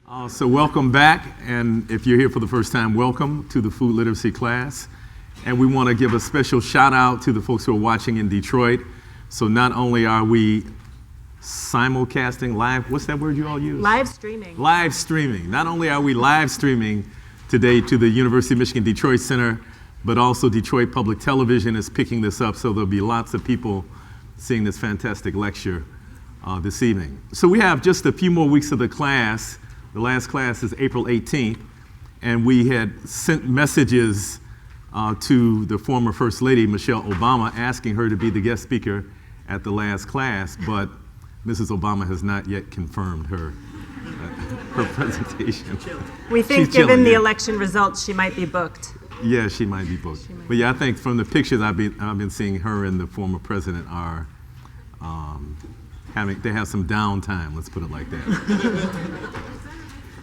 So welcome back, and if you're here for the first time, welcome to the food literacy class. And we want to give a special shout out to the folks who are watching in Detroit. So not only are we simulcasting live, what's that word you all use? Live streaming. Live streaming. Not only are we live streaming today to the University of Michigan Detroit Center, but also Detroit Public Television is picking this up, so there'll be lots of people seeing this fantastic lecture this evening. So we have just a few more weeks of the class. The last class is April 18th, and we had sent messages to the former First Lady, Michelle Obama, asking her to be the guest speaker at the last class, but Mrs. Obama has not yet confirmed her presentation. We think given the election results, she might be booked. Yeah, she might be booked. But yeah, I think from the pictures I've been seeing, her and the former president are they have some downtime, let's put it like that.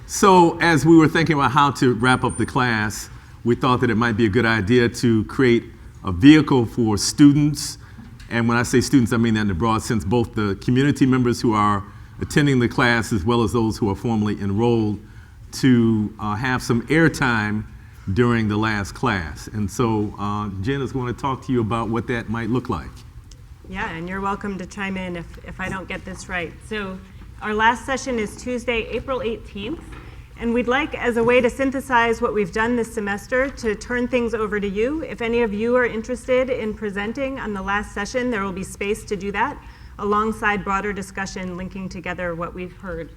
So as we were thinking about how to wrap up the class, we thought that it might be a good idea to create a vehicle for students. And when I say students, I mean that in a broad sense, both the community members who are attending the class as well as those who are formally enrolled, to have some airtime during the last class. And so Jen is going to talk to you about what that might look like. Yeah, and you're welcome to chime in if I don't get this right. So our last session is Tuesday, April 18th. And we'd like, as a way to synthesize what we've done this semester, to turn things over to you. If any of you are interested in presenting on the last session, there will be space to do that, alongside broader discussion linking together what we've heard.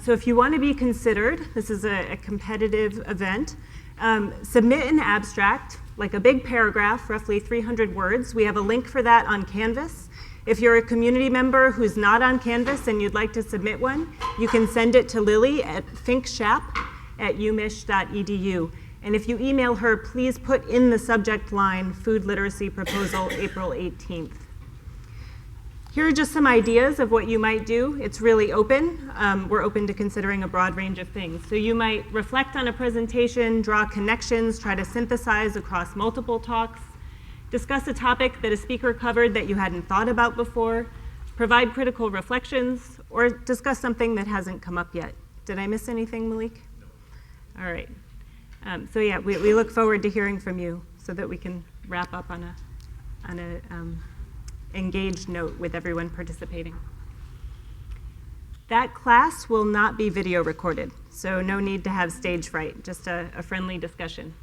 So if you want to be considered, this is a competitive event, submit an abstract, like a big paragraph, roughly 300 words. We have a link for that on Canvas. If you're a community member who's not on Canvas and you'd like to submit one, you can send it to Lily at thinkshap@umich.edu. And if you email her, please put in the subject line, Food Literacy Proposal, April 18th. Here are just some ideas of what you might do. It's really open. We're open to considering a broad range of things. So you might reflect on a presentation, draw connections, try to synthesize across multiple talks, discuss a topic that a speaker covered that you hadn't thought about before, provide critical reflections, or discuss something that hasn't come up yet. Did I miss anything, Malik? No. All right. So yeah, we look forward to hearing from you so that we can wrap up on a engaged note with everyone participating. That class will not be video recorded, so no need to have stage fright, just a friendly discussion.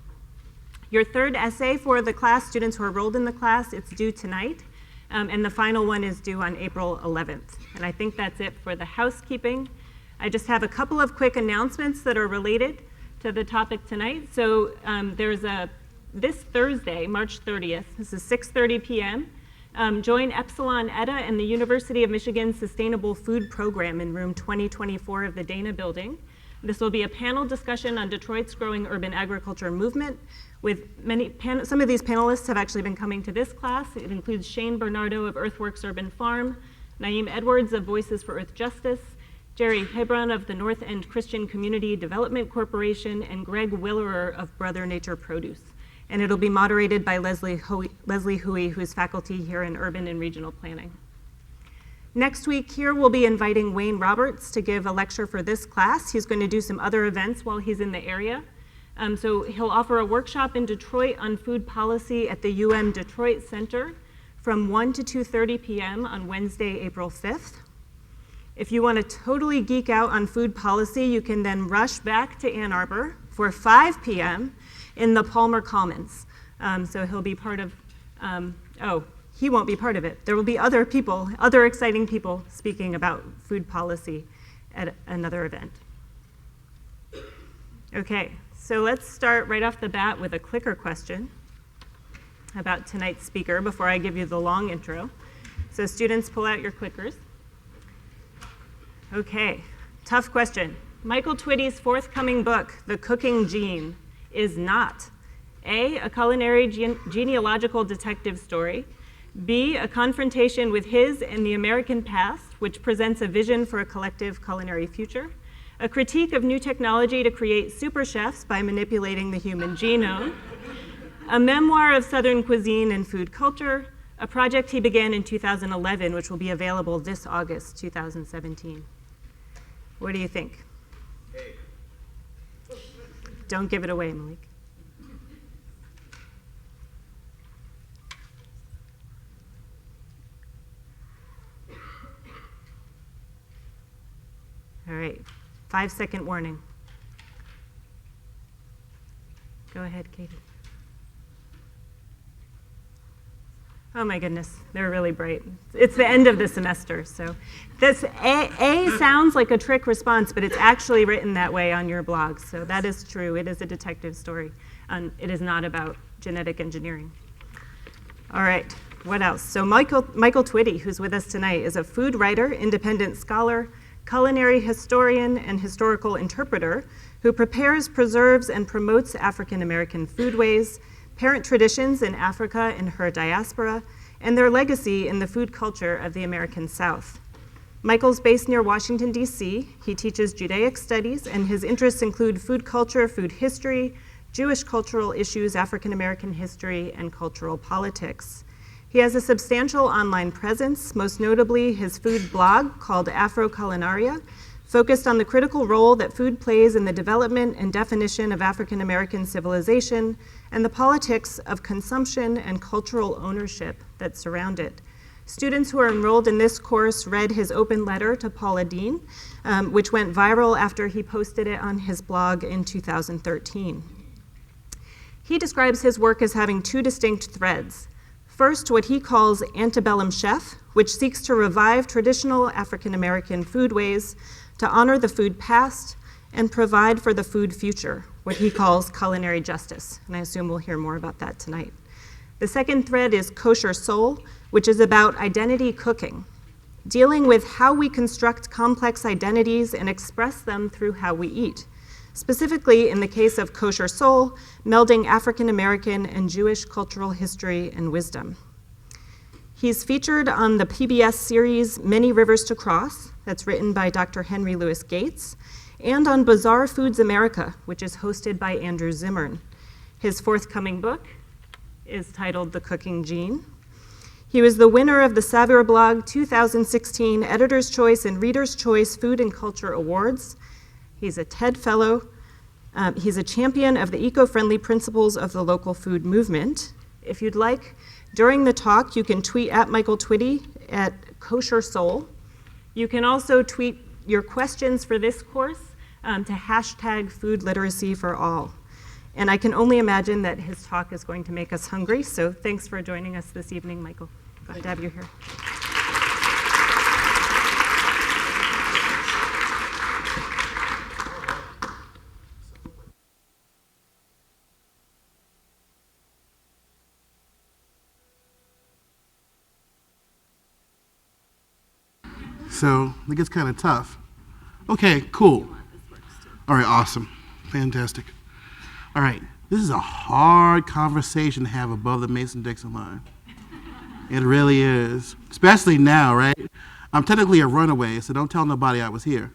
Your third essay for the class, students who are enrolled in the class, it's due tonight, and the final one is due on April 11th. And I think that's it for the housekeeping. I just have a couple of quick announcements that are related to the topic tonight. So there's this Thursday, March 30th, this is 6:30 p.m., join Epsilon Eta and the University of Michigan Sustainable Food Program in room 2024 of the Dana Building. This will be a panel discussion on Detroit's growing urban agriculture movement with some of these panelists have actually been coming to this class. It includes Shane Bernardo of Earthworks Urban Farm, Naeem Edwards of Voices for Earth Justice, Jerry Hebron of the North End Christian Community Development Corporation, and Greg Willerer of Brother Nature Produce. And it'll be moderated by Leslie Huey, who's faculty here in Urban and Regional Planning. Next week here, we'll be inviting Wayne Roberts to give a lecture for this class. He's going to do some other events while he's in the area. So he'll offer a workshop in Detroit on food policy at the UM Detroit Center from 1 to 2:30 p.m. on Wednesday, April 5th. If you want to totally geek out on food policy, you can then rush back to Ann Arbor for 5 p.m. in the Palmer Commons. So he'll be part of, he won't be part of it. There will be other people, other exciting people speaking about food policy at another event. Okay, so let's start right off the bat with a clicker question about tonight's speaker before I give you the long intro. So students, pull out your clickers. Okay, tough question. Michael Twitty's forthcoming book, The Cooking Gene, is not A, a culinary genealogical detective story, B, a confrontation with his and the American past, which presents a vision for a collective culinary future, a critique of new technology to create super chefs by manipulating the human genome, a memoir of Southern cuisine and food culture, a project he began in 2011, which will be available this August 2017. What do you think? A. Don't give it away, Malik. All right, 5-second warning. Go ahead, Katie. Oh my goodness, they're really bright. It's the end of the semester, so this A sounds like a trick response, but it's actually written that way on your blog, so that is true. It is a detective story. It is not about genetic engineering. All right, what else? So Michael Twitty, who's with us tonight, is a food writer, independent scholar, culinary historian, and historical interpreter who prepares, preserves, and promotes African American foodways, parent traditions in Africa and her diaspora, and their legacy in the food culture of the American South. Michael's based near Washington, D.C. He teaches Judaic studies, and his interests include food culture, food history, Jewish cultural issues, African American history, and cultural politics. He has a substantial online presence, most notably his food blog called Afro Culinaria, focused on the critical role that food plays in the development and definition of African American civilization and the politics of consumption and cultural ownership that surround it. Students who are enrolled in this course read his open letter to Paula Deen, which went viral after he posted it on his blog in 2013. He describes his work as having two distinct threads. First, what he calls antebellum chef, which seeks to revive traditional African American foodways to honor the food past and provide for the food future, what he calls culinary justice, and I assume we'll hear more about that tonight. The second thread is kosher soul, which is about identity cooking, dealing with how we construct complex identities and express them through how we eat. Specifically, in the case of kosher soul, melding African American and Jewish cultural history and wisdom. He's featured on the PBS series Many Rivers to Cross, that's written by Dr. Henry Louis Gates, and on Bizarre Foods America, which is hosted by Andrew Zimmern. His forthcoming book is titled The Cooking Gene. He was the winner of the Saveur Blog 2016 Editor's Choice and Reader's Choice Food and Culture Awards. He's a TED Fellow. He's a champion of the eco-friendly principles of the local food movement. If you'd like, during the talk, you can tweet at Michael Twitty at Kosher Soul. You can also tweet your questions for this course to hashtag food literacy for all. And I can only imagine that his talk is going to make us hungry, so thanks for joining us this evening, Michael. Glad to have you here. So it gets kind of tough. Okay, cool. All right, awesome. Fantastic. All right, this is a hard conversation to have above the Mason-Dixon line. It really is, especially now, right? I'm technically a runaway, so don't tell nobody I was here.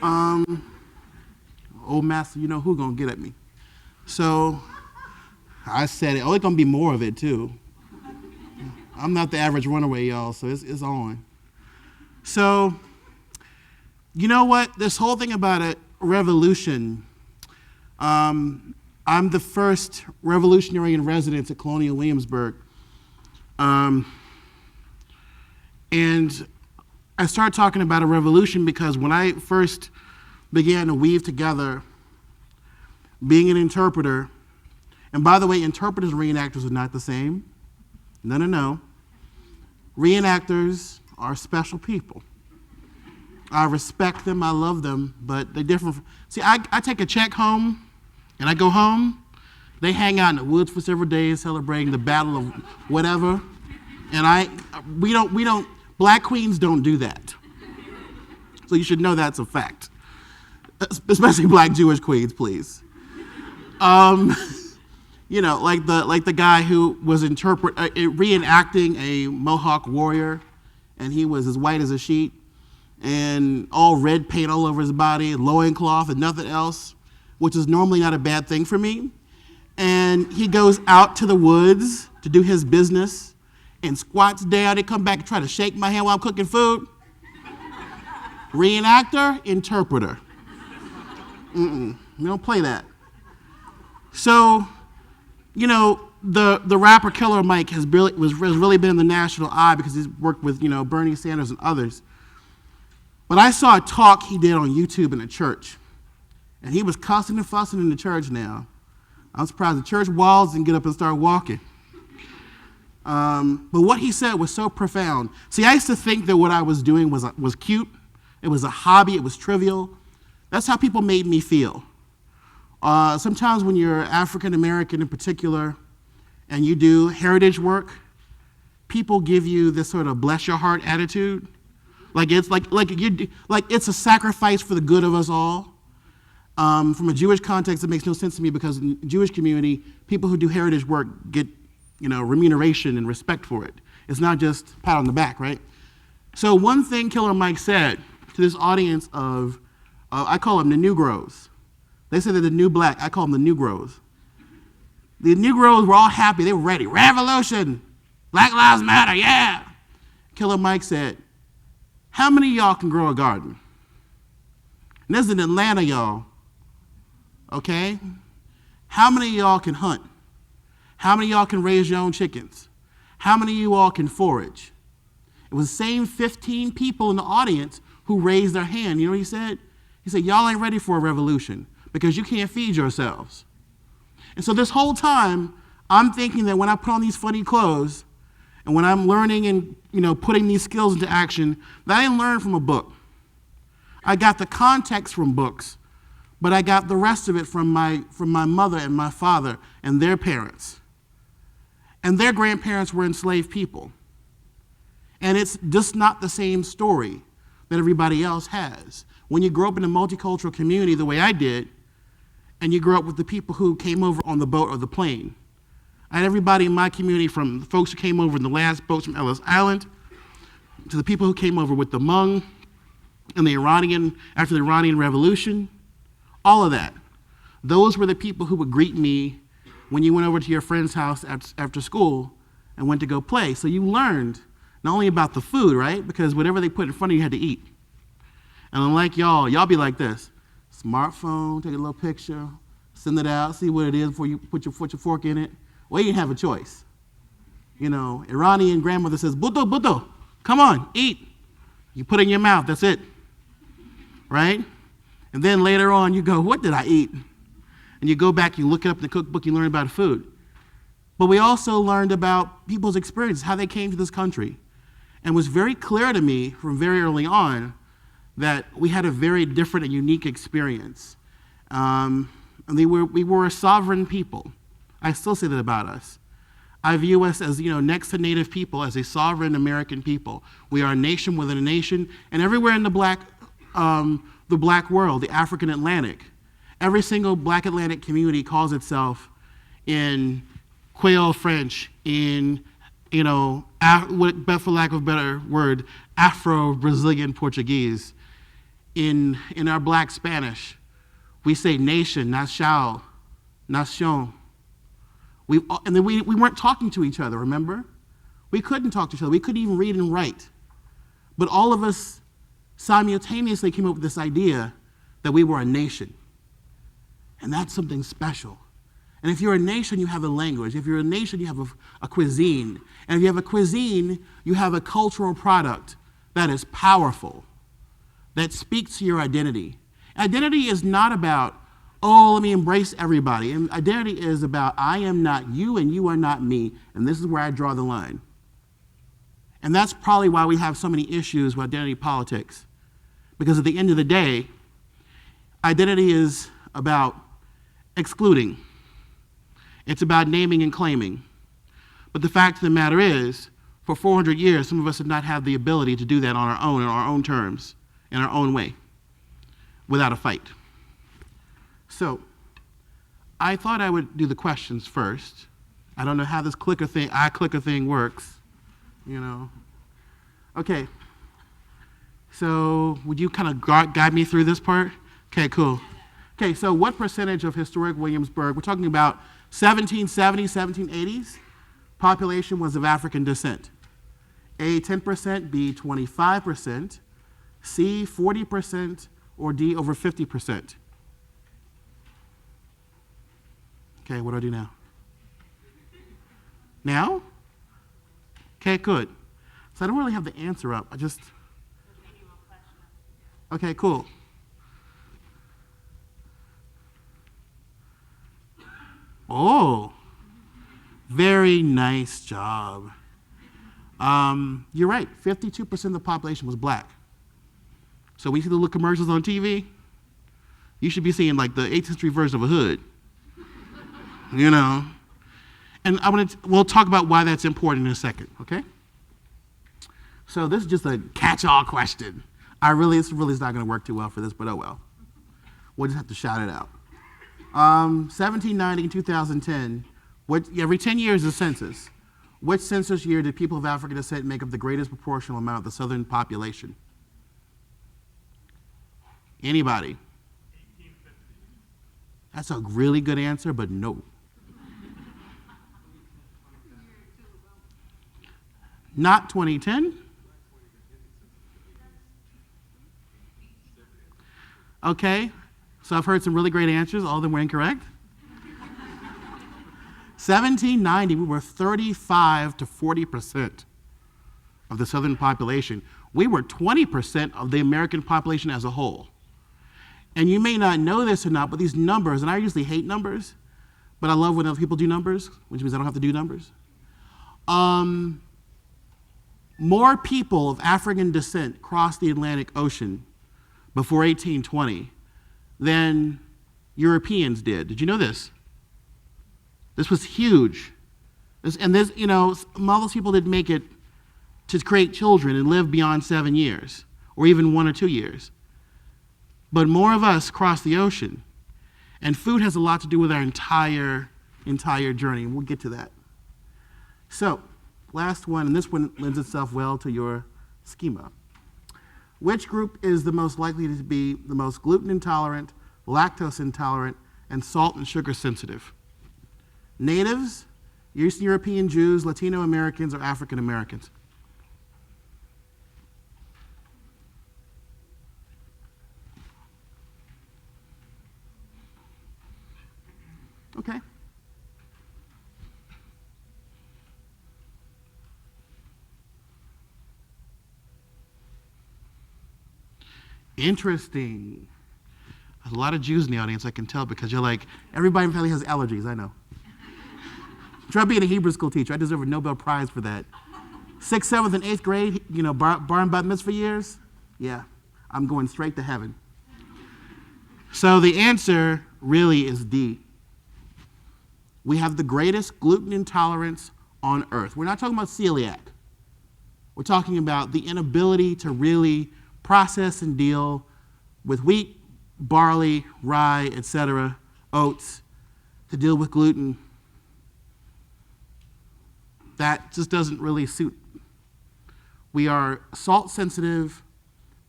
Old master, you know who gonna get at me. So I said it. Oh, it's gonna be more of it too. I'm not the average runaway, y'all, so it's on. So, you know what? This whole thing about a revolution, I'm the first revolutionary in residence at Colonial Williamsburg. And I started talking about a revolution because when I first began to weave together being an interpreter, and by the way, interpreters and reenactors are not the same. No. Reenactors are special people. I respect them, I love them, but they're different. See, I take a check home, and I go home. They hang out in the woods for several days celebrating the battle of whatever, and we don't, black queens don't do that. So you should know that's a fact, especially black Jewish queens, please. You know, like the guy who was reenacting a Mohawk warrior, and he was as white as a sheet, and all red paint all over his body, loincloth and nothing else, which is normally not a bad thing for me. And he goes out to the woods to do his business and squats down. They come back and try to shake my hand while I'm cooking food. Reenactor, interpreter. We don't play that. So, you know, the rapper Killer Mike has really been in the national eye because he's worked with, you know, Bernie Sanders and others. But I saw a talk he did on YouTube in a church, and he was cussing and fussing in the church now. I'm surprised the church walls didn't get up and start walking. But what he said was so profound. See, I used to think that what I was doing was cute. It was a hobby. It was trivial. That's how people made me feel. Sometimes when you're African American in particular, and you do heritage work, people give you this sort of bless your heart attitude. Like it's it's a sacrifice for the good of us all. From a Jewish context, it makes no sense to me because in the Jewish community, people who do heritage work get, you know, remuneration and respect for it. It's not just pat on the back, right? So one thing Killer Mike said to this audience of, I call them the Negroes. They say they're the new black. I call them the Negroes. The Negroes were all happy. They were ready. Revolution. Black Lives Matter, yeah. Killer Mike said, how many of y'all can grow a garden? And this is in Atlanta, y'all. Okay? How many of y'all can hunt? How many of y'all can raise your own chickens? How many of you all can forage? It was the same 15 people in the audience who raised their hand. You know what he said? He said, y'all ain't ready for a revolution because you can't feed yourselves. And so this whole time, I'm thinking that when I put on these funny clothes and when I'm learning and, you know, putting these skills into action, that I didn't learn from a book. I got the context from books, but I got the rest of it from my mother and my father and their parents. And their grandparents were enslaved people. And it's just not the same story that everybody else has. When you grow up in a multicultural community the way I did, and you grow up with the people who came over on the boat or the plane. I had everybody in my community, from the folks who came over in the last boats from Ellis Island, to the people who came over with the Hmong and after the Iranian Revolution, all of that. Those were the people who would greet me when you went over to your friend's house after school and went to go play. So you learned not only about the food, right? Because whatever they put in front of you, you had to eat. And unlike y'all be like this. Smartphone, take a little picture, send it out, see what it is before you put your fork in it. Well, you didn't have a choice. You know, Iranian grandmother says, buto, buto, come on, eat. You put it in your mouth, that's it, right? And then later on you go, what did I eat? And you go back, you look it up in the cookbook, you learn about food. But we also learned about people's experiences, how they came to this country. And it was very clear to me from very early on that we had a very different and unique experience. And we were a sovereign people. I still say that about us. I view us as, you know, next to Native people, as a sovereign American people. We are a nation within a nation, and everywhere in the black world, the African Atlantic, every single black Atlantic community calls itself in Creole French, in, you know, for lack of a better word, Afro-Brazilian Portuguese. In our black Spanish, we say nation, nación, nación. And then we weren't talking to each other, remember? We couldn't talk to each other. We couldn't even read and write. But all of us simultaneously came up with this idea that we were a nation. And that's something special. And if you're a nation, you have a language. If you're a nation, you have a cuisine. And if you have a cuisine, you have a cultural product that is powerful, that speaks to your identity. Identity is not about, oh, let me embrace everybody. And identity is about, I am not you and you are not me, and this is where I draw the line. And that's probably why we have so many issues with identity politics. Because at the end of the day, identity is about excluding. It's about naming and claiming. But the fact of the matter is, for 400 years, some of us have not had the ability to do that on our own, in our own terms, in our own way, without a fight. So, I thought I would do the questions first. I don't know how this clicker thing works, you know. Okay, so would you kind of guide me through this part? Okay, cool. Okay, so what percentage of historic Williamsburg, we're talking about 1770s, 1780s, population was of African descent? A, 10%, B, 25%, C, 40%, or D, over 50%? Okay, what do I do now? Now? Okay, good. So I don't really have the answer up. Okay, cool. Oh, very nice job. You're right, 52% of the population was black. So we see the little commercials on TV, you should be seeing like the 8th century version of a hood, you know? And we'll talk about why that's important in a second, okay? So this is just a catch-all question. This really is not gonna work too well for this, but oh well. We'll just have to shout it out. 1790 and 2010, every 10 years is a census. Which census year did people of African descent make up the greatest proportional amount of the southern population? Anybody? 1850. That's a really good answer, but no. Not 2010. Okay, so I've heard some really great answers. All of them were incorrect. 1790, we were 35 to 40% of the southern population. We were 20% of the American population as a whole. And you may not know this or not, but these numbers, and I usually hate numbers, but I love when other people do numbers, which means I don't have to do numbers. More people of African descent crossed the Atlantic Ocean before 1820 than Europeans did. Did you know this? This was huge. Most people didn't make it to create children and live beyond 7 years, or even 1 or 2 years. But more of us crossed the ocean. And food has a lot to do with our entire journey, and we'll get to that. So, last one, and this one lends itself well to your schema. Which group is the most likely to be the most gluten intolerant, lactose intolerant, and salt and sugar sensitive? Natives, Eastern European Jews, Latino Americans, or African Americans? Okay. Interesting. There's a lot of Jews in the audience, I can tell, because you're like, everybody in my family has allergies, I know. Try being a Hebrew school teacher. I deserve a Nobel Prize for that. 6th, 7th, and 8th grade, bar and bat mitzvah years? Yeah, I'm going straight to heaven. So the answer really is D. We have the greatest gluten intolerance on earth. We're not talking about celiac. We're talking about the inability to really process and deal with wheat, barley, rye, etc., oats, to deal with gluten. That just doesn't really suit. We are salt sensitive,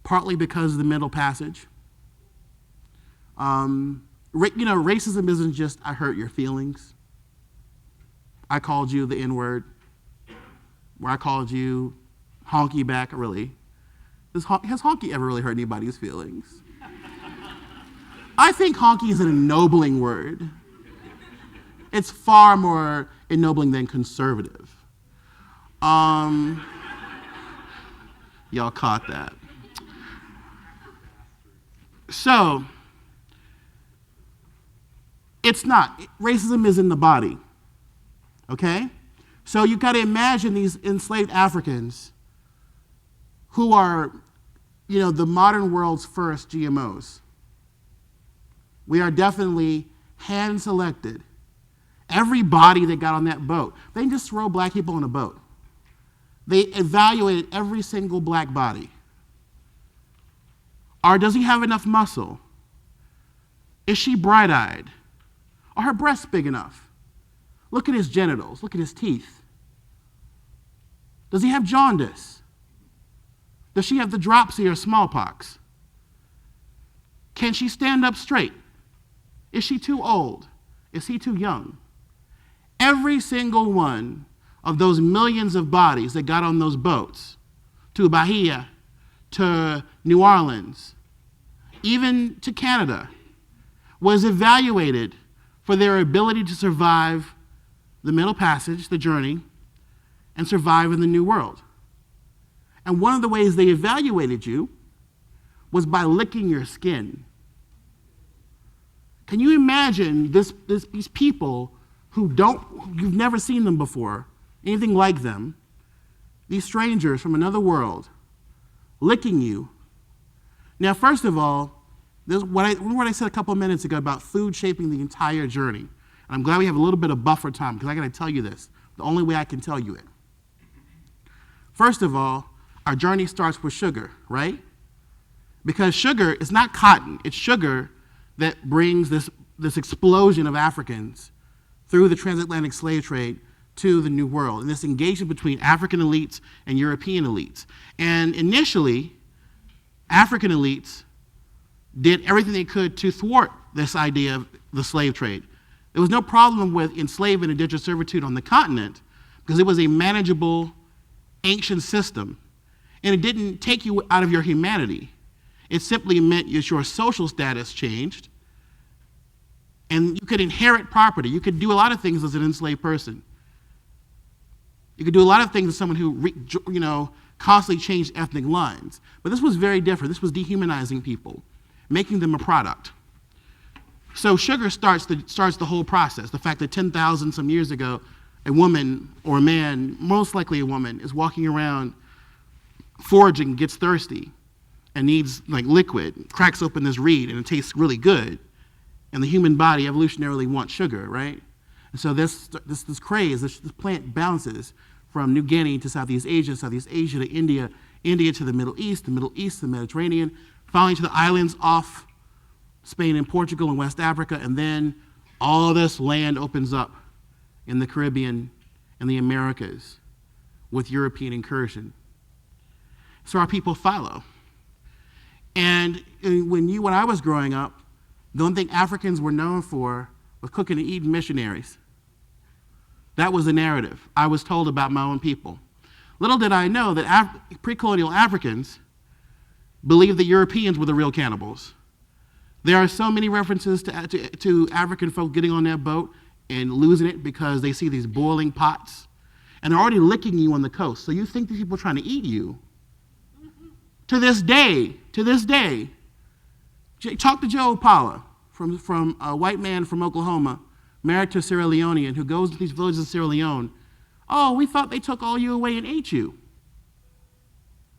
partly because of the Middle Passage. Racism isn't just, I hurt your feelings. I called you the N-word, or I called you honky back, really. Has honky ever really hurt anybody's feelings? I think honky is an ennobling word. It's far more ennobling than conservative. Y'all caught that. So, it's not. Racism is in the body, okay? So you've got to imagine these enslaved Africans who are, the modern world's first GMOs. We are definitely hand-selected. Every body that got on that boat, they didn't just throw black people on a boat. They evaluated every single black body. Does he have enough muscle? Is she bright-eyed? Are her breasts big enough? Look at his genitals. Look at his teeth. Does he have jaundice? Does she have the dropsy or smallpox? Can she stand up straight? Is she too old? Is he too young? Every single one of those millions of bodies that got on those boats to Bahia, to New Orleans, even to Canada, was evaluated for their ability to survive the Middle Passage, the journey, and survive in the New World. And one of the ways they evaluated you was by licking your skin. Can you imagine these people you've never seen them before, anything like them, these strangers from another world, licking you? Now, first of all, remember what I said a couple of minutes ago about food shaping the entire journey. And I'm glad we have a little bit of buffer time, because I got to tell you this, the only way I can tell you it. First of all, our journey starts with sugar, right? Because sugar is not cotton, it's sugar that brings this explosion of Africans through the transatlantic slave trade to the New World, and this engagement between African elites and European elites. And initially, African elites did everything they could to thwart this idea of the slave trade. There was no problem with enslavement and indentured servitude on the continent because it was a manageable, ancient system, and it didn't take you out of your humanity. It simply meant your social status changed, and you could inherit property. You could do a lot of things as an enslaved person. You could do a lot of things as someone who, constantly changed ethnic lines. But this was very different. This was dehumanizing people, making them a product. So sugar starts the whole process. The fact that 10,000 some years ago, a woman or a man, most likely a woman, is walking around foraging, gets thirsty, and needs liquid, cracks open this reed, and it tastes really good. And the human body evolutionarily wants sugar, right? And so this craze, this plant bounces from New Guinea to Southeast Asia to India, India to the Middle East to the Mediterranean, finally to the islands off Spain and Portugal and West Africa, and then all this land opens up in the Caribbean and the Americas with European incursion. So our people follow. And when I was growing up, the only thing Africans were known for was cooking and eating missionaries. That was the narrative I was told about my own people. Little did I know that pre-colonial Africans believed that Europeans were the real cannibals. There are so many references to African folk getting on that boat and losing it because they see these boiling pots, and they're already licking you on the coast. So you think these people are trying to eat you. To this day, talk to Joe Opala, from a white man from Oklahoma, married to a Sierra Leonean, who goes to these villages in Sierra Leone. Oh, we thought they took all you away and ate you.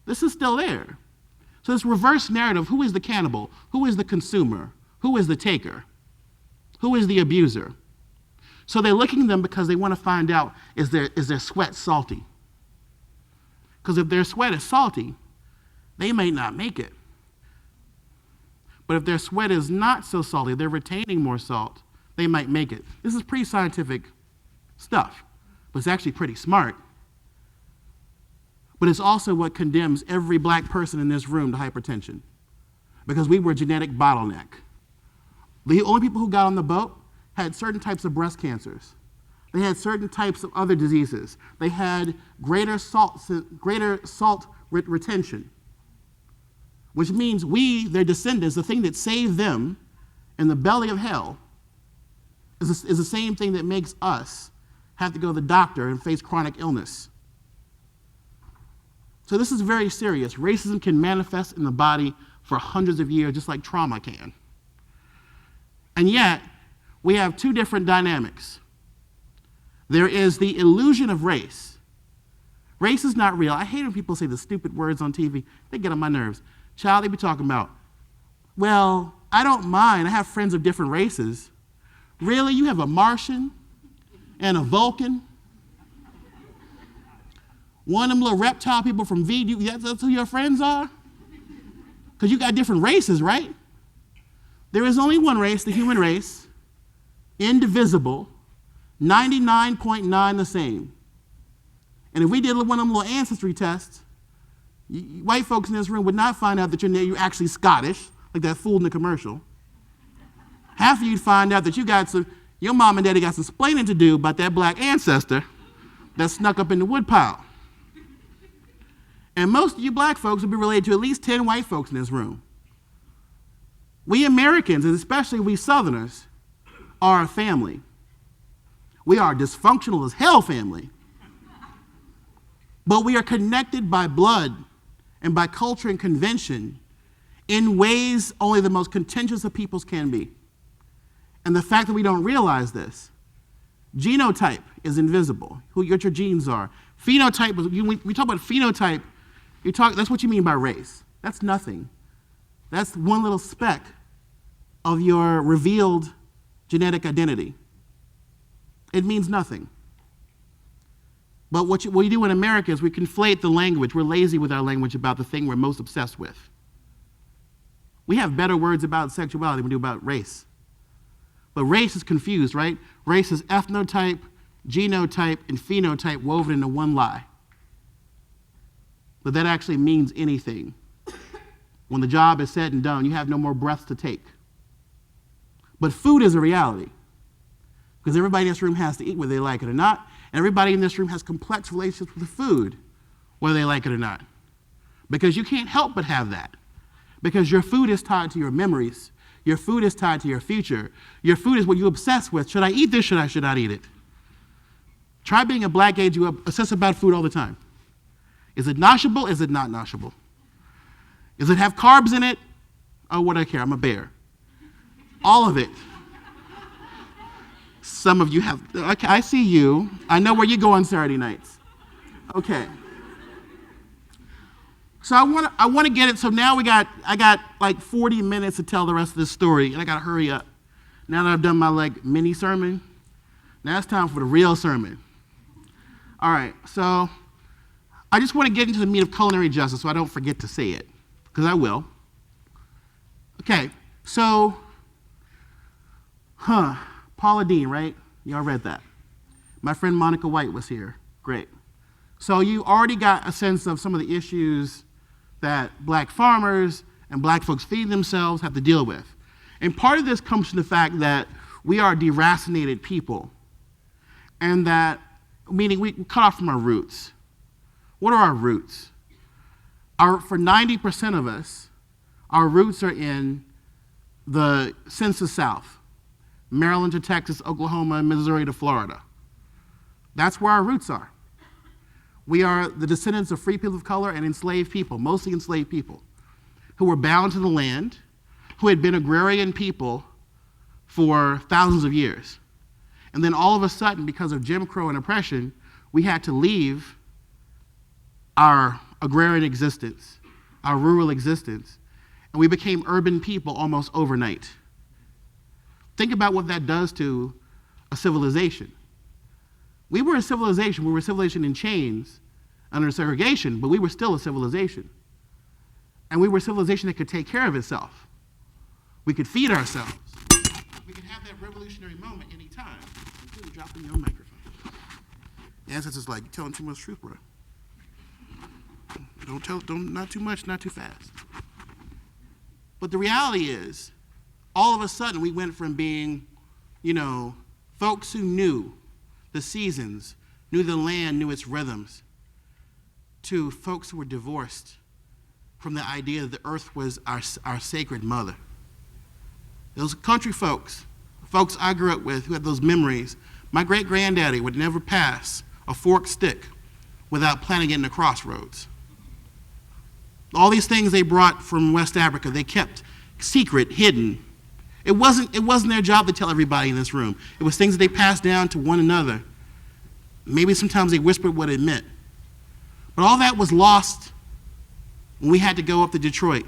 This is still there. So this reverse narrative, who is the cannibal? Who is the consumer? Who is the taker? Who is the abuser? So they're licking them because they want to find out, is their sweat salty? Because if their sweat is salty, they may not make it. But if their sweat is not so salty, they're retaining more salt, they might make it. This is pretty scientific stuff, but it's actually pretty smart. But it's also what condemns every black person in this room to hypertension, because we were a genetic bottleneck. The only people who got on the boat had certain types of breast cancers. They had certain types of other diseases. They had greater salt retention, which means we, their descendants, the thing that saved them in the belly of hell is the same thing that makes us have to go to the doctor and face chronic illness. So this is very serious. Racism can manifest in the body for hundreds of years, just like trauma can. And yet, we have two different dynamics. There is the illusion of race. Race is not real. I hate when people say the stupid words on TV. They get on my nerves. Child, they be talking about, well, I don't mind. I have friends of different races. Really? You have a Martian and a Vulcan? One of them little reptile people from V, that's who your friends are? Because you got different races, right? There is only one race, the human race, indivisible, 99.9 the same. And if we did one of them little ancestry tests, white folks in this room would not find out that you're actually Scottish, like that fool in the commercial. Half of you'd find out that your mom and daddy got some explaining to do about that black ancestor that snuck up in the woodpile. And most of you black folks would be related to at least 10 white folks in this room. We Americans, and especially we Southerners, are a family. We are a dysfunctional as hell family. But we are connected by blood and by culture and convention in ways only the most contentious of peoples can be. And the fact that we don't realize this, genotype is invisible, what your genes are. Phenotype, we talk about phenotype, that's what you mean by race. That's nothing. That's one little speck of your revealed genetic identity. It means nothing. But what we do in America is we conflate the language. We're lazy with our language about the thing we're most obsessed with. We have better words about sexuality than we do about race. But race is confused, right? Race is ethnotype, genotype, and phenotype woven into one lie. But that actually means anything. When the job is said and done, you have no more breaths to take. But food is a reality. Because everybody in this room has to eat whether they like it or not. And everybody in this room has complex relationships with the food, whether they like it or not. Because you can't help but have that. Because your food is tied to your memories. Your food is tied to your future. Your food is what you obsess with. Should I eat this? Should I not eat it? Try being a black age. You obsess about food all the time. Is it noshable? Is it not noshable? Does it have carbs in it? Oh, what do I care? I'm a bear. All of it. Some of you have, okay, I see you. I know where you go on Saturday nights. Okay. So I want to get it. So now I got like 40 minutes to tell the rest of this story, and I got to hurry up. Now that I've done my mini sermon, now it's time for the real sermon. All right. So I just want to get into the meat of culinary justice so I don't forget to say it, because I will. Okay. So, Paula Deen, right? Y'all read that. My friend Monica White was here. Great. So you already got a sense of some of the issues that black farmers and black folks feeding themselves have to deal with. And part of this comes from the fact that we are deracinated people, and that, meaning we cut off from our roots. What are our roots? For 90% of us, our roots are in the census South. Maryland to Texas, Oklahoma, Missouri to Florida. That's where our roots are. We are the descendants of free people of color and enslaved people, mostly enslaved people, who were bound to the land, who had been agrarian people for thousands of years. And then all of a sudden, because of Jim Crow and oppression, we had to leave our agrarian existence, our rural existence, and we became urban people almost overnight. Think about what that does to a civilization. We were a civilization. We were a civilization in chains under segregation, but we were still a civilization. And we were a civilization that could take care of itself. We could feed ourselves. We could have that revolutionary moment anytime. You're dropping your microphone. The ancestors like, you're telling too much truth, bro. Not too much, not too fast. But the reality is, all of a sudden, we went from being, folks who knew the seasons, knew the land, knew its rhythms, to folks who were divorced from the idea that the earth was our sacred mother. Those country folks I grew up with who had those memories, my great-granddaddy would never pass a forked stick without planting it in the crossroads. All these things they brought from West Africa, they kept secret, hidden. It wasn't their job to tell everybody in this room. It was things that they passed down to one another. Maybe sometimes they whispered what it meant. But all that was lost when we had to go up to Detroit,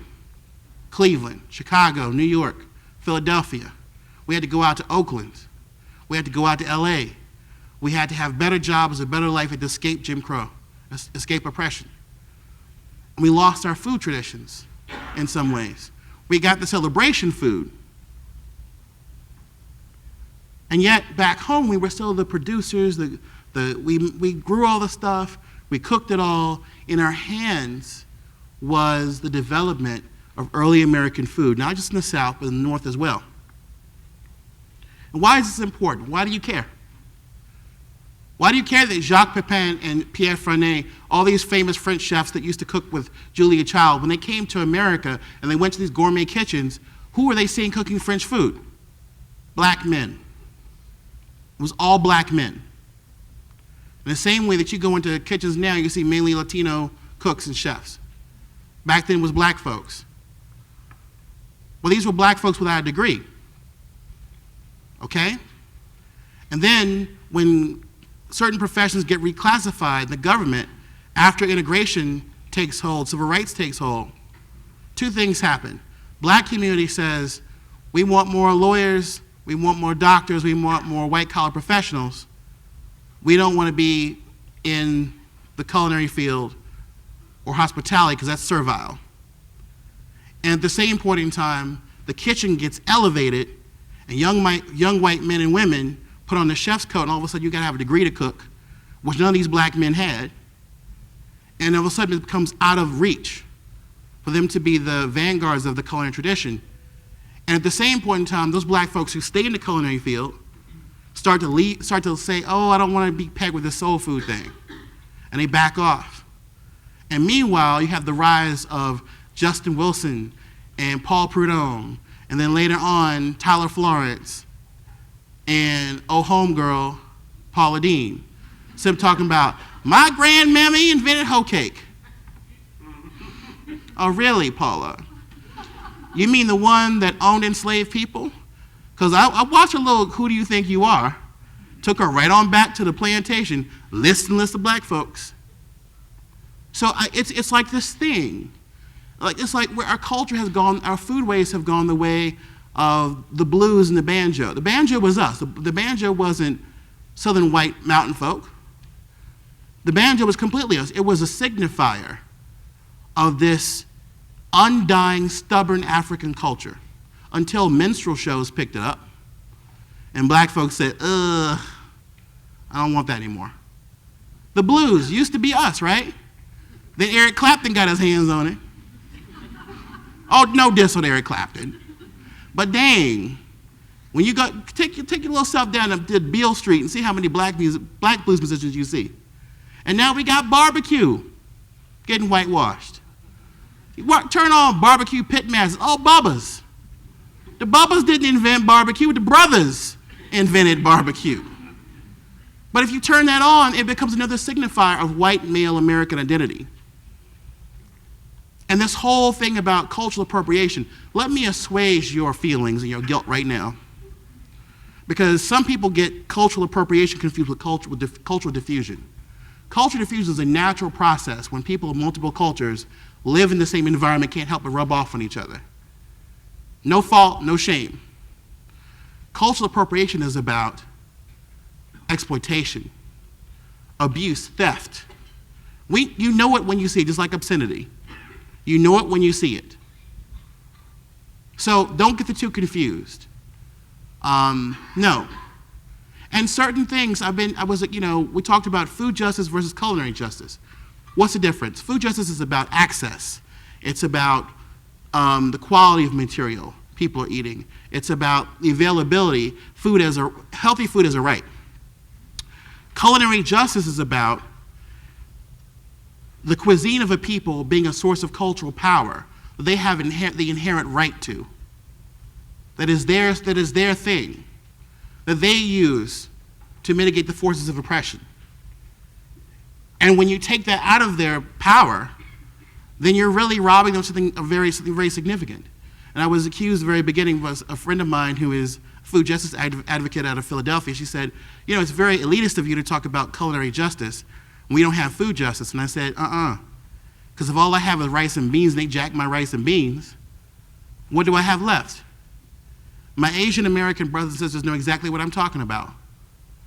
Cleveland, Chicago, New York, Philadelphia. We had to go out to Oakland. We had to go out to LA. We had to have better jobs, a better life, and to escape Jim Crow, escape oppression. And we lost our food traditions in some ways. We got the celebration food. And yet, back home, we were still the producers. We grew all the stuff. We cooked it all. In our hands was the development of early American food, not just in the South, but in the North as well. And why is this important? Why do you care? Why do you care that Jacques Pepin and Pierre Fernet, all these famous French chefs that used to cook with Julia Child, when they came to America and they went to these gourmet kitchens, who were they seeing cooking French food? Black men. was all black men. In the same way that you go into kitchens now, you see mainly Latino cooks and chefs. Back then it was black folks. Well, these were black folks without a degree. Okay? And then when certain professions get reclassified in the government, after integration takes hold, civil rights takes hold, two things happen. Black community says, we want more lawyers, we want more doctors, we want more white-collar professionals. We don't want to be in the culinary field or hospitality because that's servile. And at the same point in time, the kitchen gets elevated and young white men and women put on the chef's coat and all of a sudden you gotta have a degree to cook, which none of these black men had. And all of a sudden it becomes out of reach for them to be the vanguards of the culinary tradition. And at the same point in time, those black folks who stay in the culinary field start to say, oh, I don't want to be pegged with this soul food thing. And they back off. And meanwhile, you have the rise of Justin Wilson and Paul Prudhomme, and then later on, Tyler Florence and oh homegirl, Paula Deen. So I'm talking about, my grandmammy invented hoe cake. Oh, really, Paula? You mean the one that owned enslaved people? Because I watched a little Who Do You Think You Are, took her right on back to the plantation, list of black folks. So it's like this thing. It's like where our culture has gone, our foodways have gone the way of the blues and the banjo. The banjo was us. The banjo wasn't southern white mountain folk. The banjo was completely us. It was a signifier of this undying, stubborn African culture until minstrel shows picked it up and black folks said, I don't want that anymore. The blues used to be us, right? Then Eric Clapton got his hands on it. Oh, no diss on Eric Clapton. But dang, when you go, take your little self down to Beale Street and see how many black blues musicians you see. And now we got barbecue getting whitewashed. You turn on barbecue pit masters, all Bubbas. The Bubbas didn't invent barbecue, the brothers invented barbecue. But if you turn that on, it becomes another signifier of white male American identity. And this whole thing about cultural appropriation, let me assuage your feelings and your guilt right now. Because some people get cultural appropriation confused with cultural diffusion. Cultural diffusion is a natural process when people of multiple cultures live in the same environment, can't help but rub off on each other. No fault, no shame. Cultural appropriation is about exploitation, abuse, theft. You know it when you see it, just like obscenity. You know it when you see it. So don't get the two confused. No. And certain things, we talked about food justice versus culinary justice. What's the difference? Food justice is about access. It's about the quality of material people are eating. It's about the availability, healthy food as a right. Culinary justice is about the cuisine of a people being a source of cultural power that they have the inherent right to. That is their thing, that they use to mitigate the forces of oppression. And when you take that out of their power, then you're really robbing them of something very significant. And I was accused at the very beginning, was a friend of mine who is a food justice advocate out of Philadelphia. She said, it's very elitist of you to talk about culinary justice when we don't have food justice. And I said, because if all I have is rice and beans and they jack my rice and beans, what do I have left? My Asian American brothers and sisters know exactly what I'm talking about.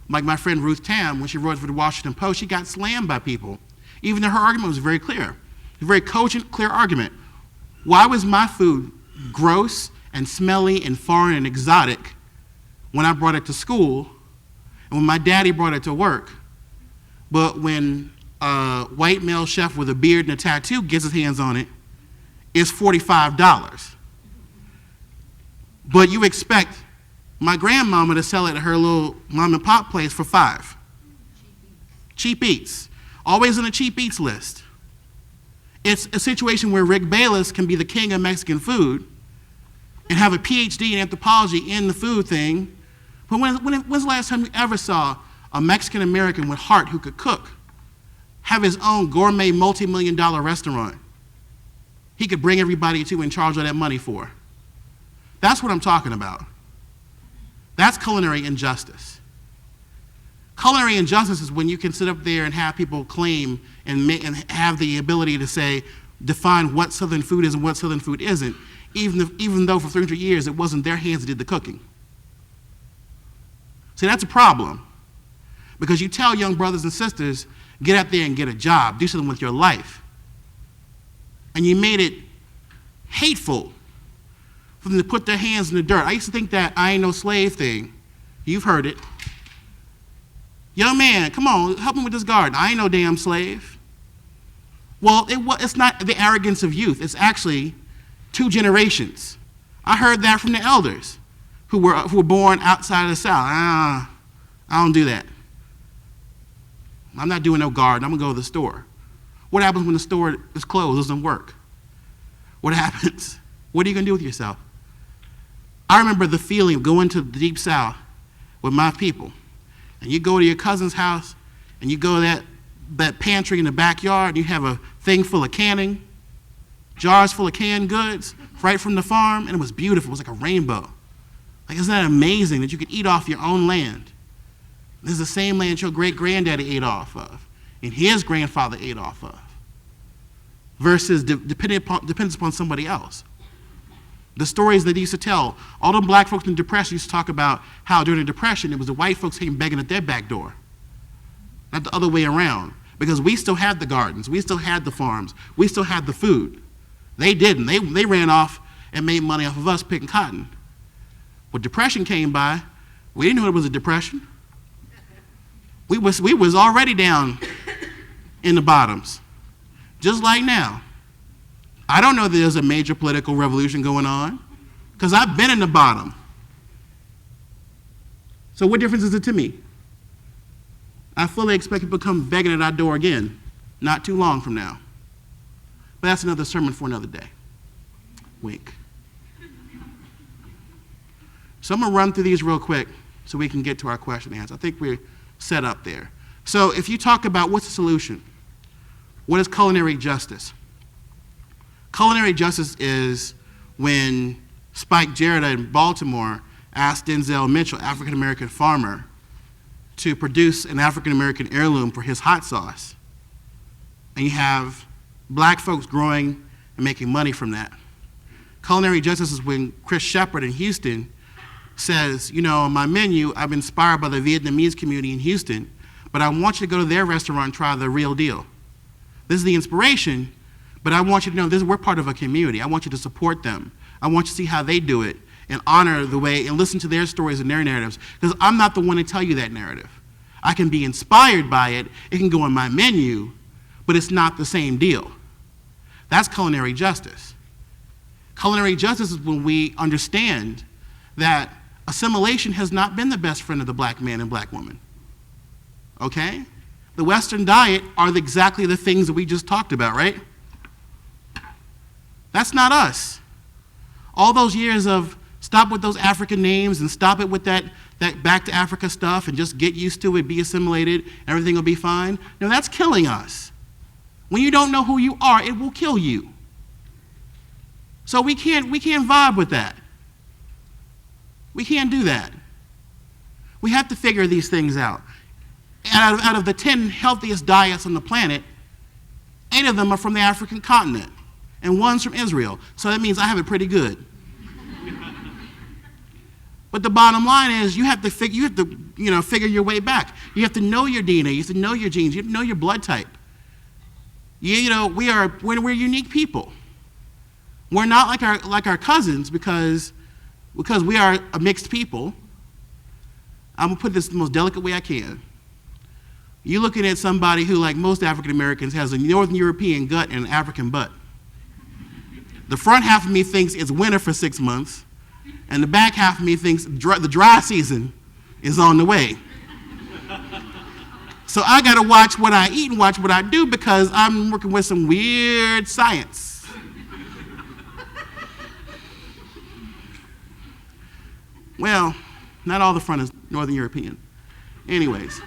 Like my friend Ruth Tam, when she wrote for the Washington Post, she got slammed by people, even though her argument was very clear. A very cogent, clear argument. Why was my food gross and smelly and foreign and exotic when I brought it to school and when my daddy brought it to work? But when a white male chef with a beard and a tattoo gets his hands on it, it's $45. But you expect my grandmama to sell it at her little mom and pop place for $5. Cheap eats. Always on a cheap eats list. It's a situation where Rick Bayless can be the king of Mexican food and have a PhD in anthropology in the food thing, But when's the last time you ever saw a Mexican American with heart who could cook have his own gourmet multi-million-dollar restaurant he could bring everybody to and charge all that money for? That's what I'm talking about. That's culinary injustice. Culinary injustice is when you can sit up there and have people claim and have the ability to say, define what Southern food is and what Southern food isn't, even though for 300 years it wasn't their hands that did the cooking. See, that's a problem. Because you tell young brothers and sisters, get out there and get a job, do something with your life. And you made it hateful for them to put their hands in the dirt. I used to think that I ain't no slave thing. You've heard it. Young man, come on, help me with this garden. I ain't no damn slave. Well, it's not the arrogance of youth. It's actually 2 generations. I heard that from the elders who were born outside of the South. I don't do that. I'm not doing no garden. I'm going to go to the store. What happens when the store is closed, doesn't work? What happens? What are you going to do with yourself? I remember the feeling of going to the Deep South with my people. And you go to your cousin's house, and you go to that pantry in the backyard, and you have a thing full of canning, jars full of canned goods, right from the farm, and it was beautiful. It was like a rainbow. Like, isn't that amazing that you could eat off your own land? This is the same land your great-granddaddy ate off of, and his grandfather ate off of, versus depends upon somebody else. The stories that they used to tell, all the black folks in the Depression used to talk about how during the Depression it was the white folks came begging at their back door, not the other way around, because we still had the gardens, we still had the farms, we still had the food. They didn't. They ran off and made money off of us picking cotton. When Depression came by, we didn't know it was a depression. We was already down in the bottoms, just like now. I don't know that there's a major political revolution going on, because I've been in the bottom. So what difference is it to me? I fully expect people to come begging at our door again, not too long from now. But that's another sermon for another day. Wink. So I'm going to run through these real quick so we can get to our question and answer. I think we're set up there. So if you talk about what's the solution, what is culinary justice? Culinary justice is when Spike Jarrett in Baltimore asked Denzel Mitchell, African-American farmer, to produce an African-American heirloom for his hot sauce. And you have black folks growing and making money from that. Culinary justice is when Chris Shepard in Houston says, you know, on my menu, I've been inspired by the Vietnamese community in Houston, but I want you to go to their restaurant and try the real deal. This is the inspiration, but I want you to know we're part of a community. I want you to support them. I want you to see how they do it and honor the way and listen to their stories and their narratives, because I'm not the one to tell you that narrative. I can be inspired by it. It can go on my menu, but it's not the same deal. That's culinary justice. Culinary justice is when we understand that assimilation has not been the best friend of the black man and black woman. Okay? The Western diet are exactly the things that we just talked about, right? That's not us. All those years of stop with those African names and stop it with that back to Africa stuff and just get used to it, be assimilated, everything will be fine. No, that's killing us. When you don't know who you are, it will kill you. So we can't vibe with that. We can't do that. We have to figure these things out. And out of the 10 healthiest diets on the planet, 8 of them are from the African continent, and 1's from Israel. So that means I have it pretty good. But the bottom line is you have to figure your way back. You have to know your DNA. You have to know your genes. You have to know your blood type. We're unique people. We're not like our cousins because we are a mixed people. I'm gonna put this the most delicate way I can. You're looking at somebody who, like most African Americans, has a Northern European gut and an African butt. The front half of me thinks it's winter for 6 months, and the back half of me thinks the dry season is on the way. So I gotta watch what I eat and watch what I do because I'm working with some weird science. Well, Not all the front is Northern European. Anyways.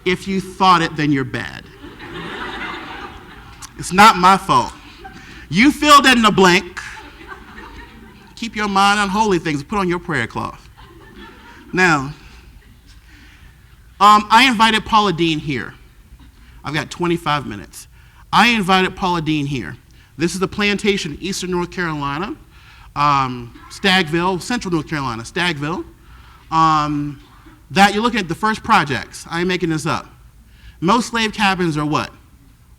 If you thought it, then you're bad. It's not my fault. You filled in the blank. Keep your mind on holy things. Put on your prayer cloth. Now, I invited Paula Dean here. I've got 25 minutes. I invited Paula Dean here. This is the plantation in eastern North Carolina, Staggville, central North Carolina, Staggville. That you're looking at the first projects. I ain't making this up. Most slave cabins are what?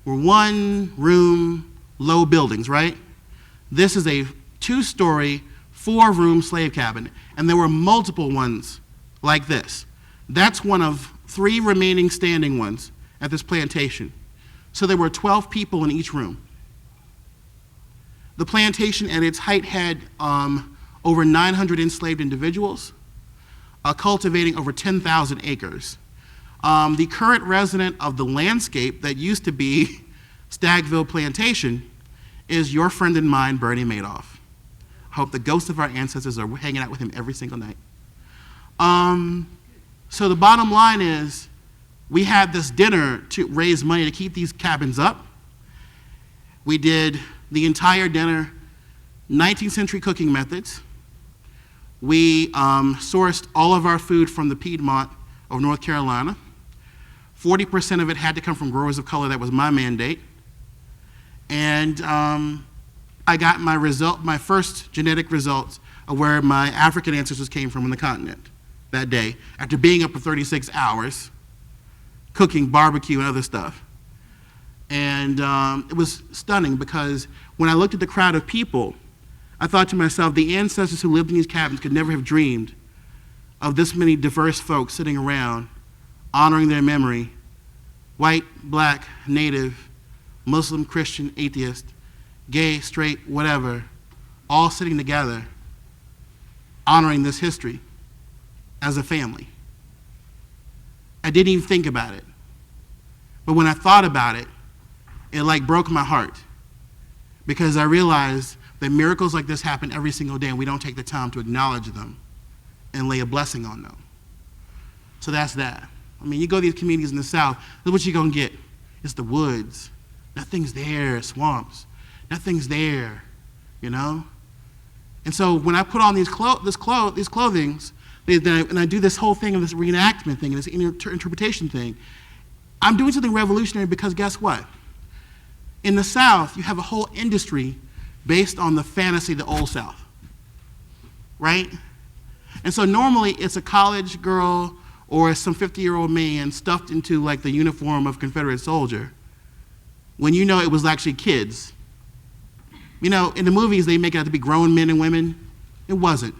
Were one-room, low buildings, right? This is a 2-story, 4-room slave cabin, and there were multiple ones like this. That's one of 3 remaining standing ones at this plantation. So there were 12 people in each room. The plantation at its height had over 900 enslaved individuals, cultivating over 10,000 acres. The current resident of the landscape that used to be Staggville Plantation is your friend and mine, Bernie Madoff. I hope the ghosts of our ancestors are hanging out with him every single night. So the bottom line is, we had this dinner to raise money to keep these cabins up. We did the entire dinner, 19th century cooking methods. We sourced all of our food from the Piedmont of North Carolina. 40% of it had to come from growers of color. That was my mandate. And I got my first genetic results of where my African ancestors came from on the continent that day, after being up for 36 hours, cooking barbecue and other stuff. And it was stunning, because when I looked at the crowd of people, I thought to myself, the ancestors who lived in these cabins could never have dreamed of this many diverse folks sitting around, honoring their memory, white, black, native, Muslim, Christian, atheist, gay, straight, whatever, all sitting together, honoring this history as a family. I didn't even think about it. But when I thought about it, it like broke my heart, because I realized that miracles like this happen every single day, and we don't take the time to acknowledge them and lay a blessing on them. So that's that. I mean, you go to these communities in the South, that's what you're gonna get. It's the woods. Nothing's there, swamps. Nothing's there, you know? And so when I put on these clothings, and I do this whole thing of this reenactment thing, and this interpretation thing, I'm doing something revolutionary, because guess what? In the South, you have a whole industry based on the fantasy of the Old South, right? And so normally it's a college girl or some 50-year-old man stuffed into like the uniform of Confederate soldier, when you know it was actually kids. You know, in the movies they make it out to be grown men and women. It wasn't.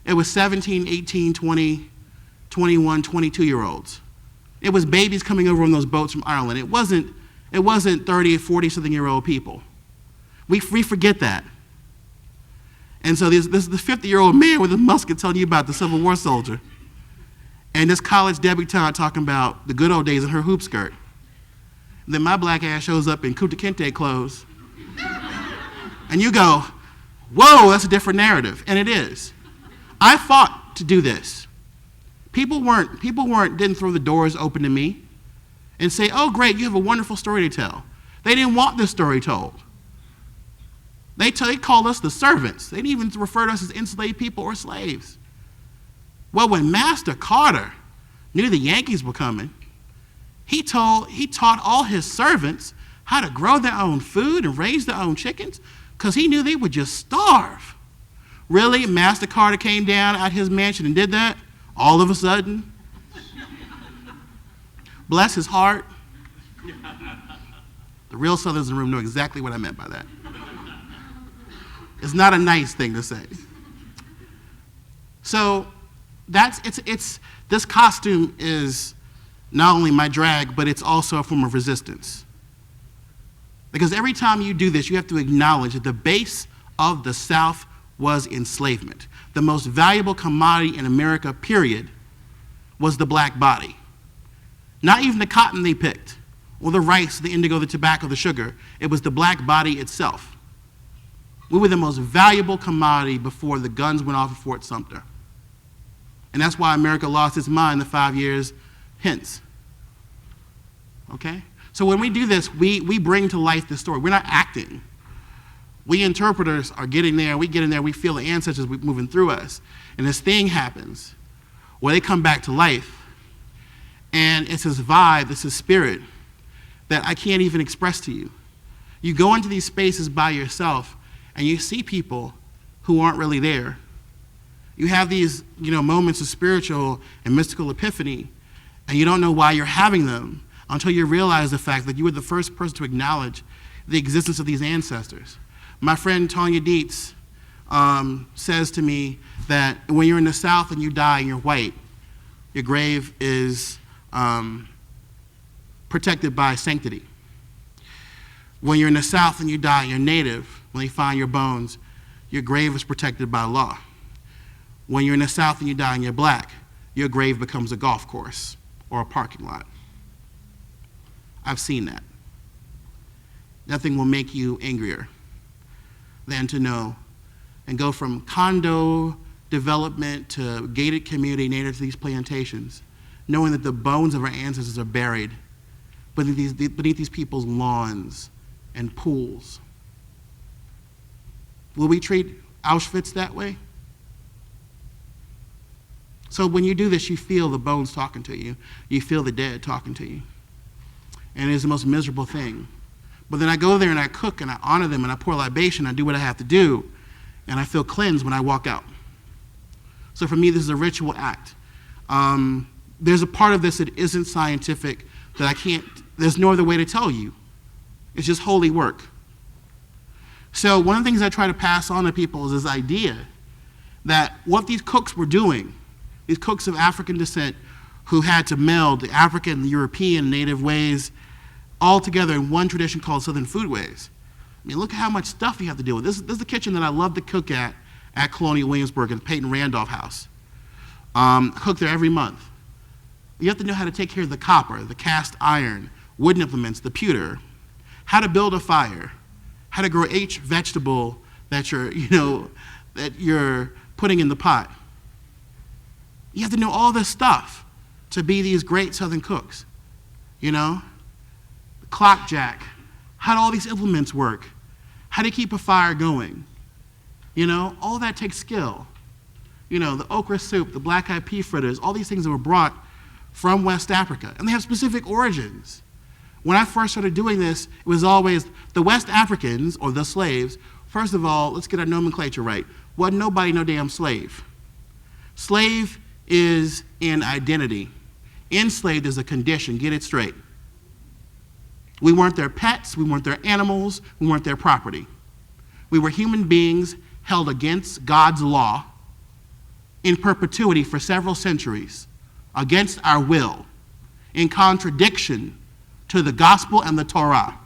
It was 17, 18, 20, 21, 22-year-olds. It was babies coming over on those boats from Ireland. It wasn't 30 or 40-something-year-old people. We forget that. And so this 50-year-old man with a musket telling you about the Civil War soldier, and this college debutante talking about the good old days in her hoop skirt. And then my black ass shows up in Kunta Kinte clothes, and you go, whoa, that's a different narrative, and it is. I fought to do this. People didn't throw the doors open to me and say, oh great, you have a wonderful story to tell. They didn't want this story told. They called us the servants. They didn't even refer to us as enslaved people or slaves. Well, when Master Carter knew the Yankees were coming, he taught all his servants how to grow their own food and raise their own chickens, because he knew they would just starve. Really? Master Carter came down at his mansion and did that? All of a sudden? Bless his heart. The real Southerners in the room know exactly what I meant by that. It's not a nice thing to say. So this costume is not only my drag, but it's also a form of resistance. Because every time you do this, you have to acknowledge that the base of the South was enslavement. The most valuable commodity in America, period, was the black body. Not even the cotton they picked, or the rice, the indigo, the tobacco, the sugar. It was the black body itself. We were the most valuable commodity before the guns went off at Fort Sumter. And that's why America lost its mind the 5 years hence. Okay? So when we do this, we bring to life the story. We're not acting. We interpreters are getting there, we get in there, we feel the ancestors moving through us. And this thing happens where they come back to life, and it's this vibe, it's this spirit that I can't even express to you. You go into these spaces by yourself, and you see people who aren't really there. You have these, moments of spiritual and mystical epiphany, and you don't know why you're having them until you realize the fact that you were the first person to acknowledge the existence of these ancestors. My friend Tanya Dietz says to me that when you're in the South and you die and you're white, your grave is protected by sanctity. When you're in the South and you die and you're native, when they find your bones, your grave is protected by law. When you're in the South and you die and you're black, your grave becomes a golf course or a parking lot. I've seen that. Nothing will make you angrier than to know and go from condo development to gated community native to these plantations, knowing that the bones of our ancestors are buried beneath these people's lawns and pools. Will we treat Auschwitz that way? So when you do this, you feel the bones talking to you. You feel the dead talking to you. And it is the most miserable thing. But then I go there and I cook and I honor them and I pour libation, I do what I have to do, and I feel cleansed when I walk out. So for me, this is a ritual act. There's a part of this that isn't scientific that I can't, there's no other way to tell you. It's just holy work. So one of the things I try to pass on to people is this idea that what these cooks were doing, these cooks of African descent who had to meld the African, the European, native ways all together in one tradition called Southern foodways. I mean, look at how much stuff you have to deal with. This is the kitchen that I love to cook at Colonial Williamsburg at the Peyton Randolph House. I cook there every month. You have to know how to take care of the copper, the cast iron, wooden implements, the pewter, how to build a fire, how to grow each vegetable that you're putting in the pot. You have to know all this stuff to be these great Southern cooks. The clock jack, how do all these implements work? How do you keep a fire going? All that takes skill. The okra soup, the black-eyed pea fritters, all these things that were brought from West Africa, and they have specific origins. When I first started doing this, it was always the West Africans, or the slaves. First of all, let's get our nomenclature right. Wasn't nobody no damn slave. Slave is an identity. Enslaved is a condition, get it straight. We weren't their pets, we weren't their animals, we weren't their property. We were human beings held against God's law in perpetuity for several centuries, against our will, in contradiction to the gospel and the Torah.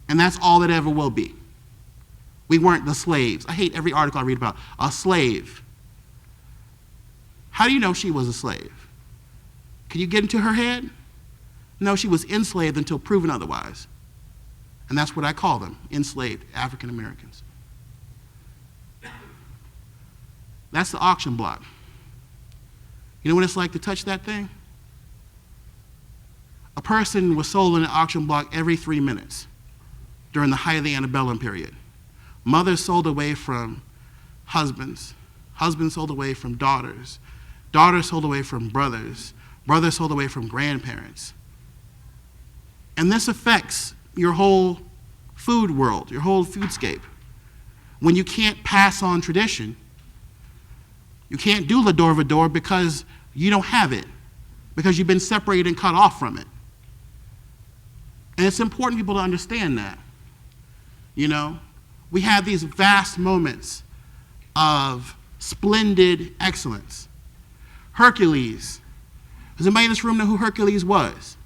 And that's all it ever will be. We weren't the slaves. I hate every article I read about a slave. How do you know she was a slave? Can you get into her head? No, she was enslaved until proven otherwise. And that's what I call them, enslaved African Americans. That's the auction block. You know what it's like to touch that thing? A person was sold in an auction block every 3 minutes during the height of the antebellum period. Mothers sold away from husbands. Husbands sold away from daughters. Daughters sold away from brothers. Brothers sold away from grandparents. And this affects your whole food world, your whole foodscape. When you can't pass on tradition, you can't do Lador Vador because you don't have it, because you've been separated and cut off from it. And it's important for people to understand that. We have these vast moments of splendid excellence. Hercules. Does anybody in this room know who Hercules was?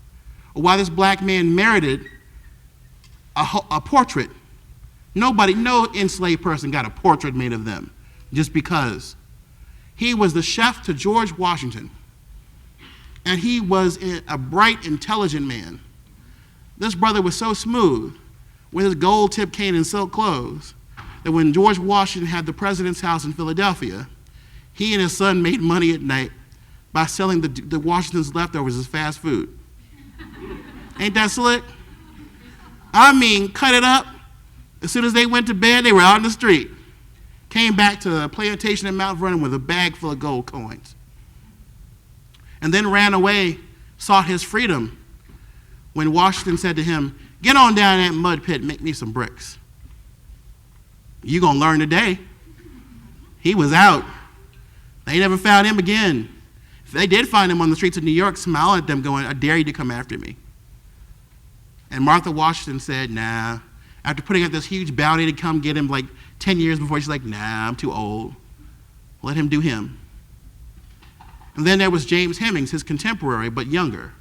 Or why this black man merited a portrait? Nobody, no enslaved person got a portrait made of them just because. He was the chef to George Washington. And he was a bright, intelligent man. This brother was so smooth with his gold-tipped cane and silk clothes that when George Washington had the president's house in Philadelphia, he and his son made money at night by selling the Washington's leftovers as fast food. Ain't that slick? I mean, cut it up. As soon as they went to bed, they were out in the street. Came back to a plantation in Mount Vernon with a bag full of gold coins. And then ran away, sought his freedom when Washington said to him, "Get on down in that mud pit and make me some bricks." You gonna learn today. He was out. They never found him again. If they did find him on the streets of New York, smiling at them going, "I dare you to come after me." And Martha Washington said, nah. After putting out this huge bounty to come get him like 10 years before, she's like, nah, I'm too old. Let him do him. And then there was James Hemings, his contemporary, but younger.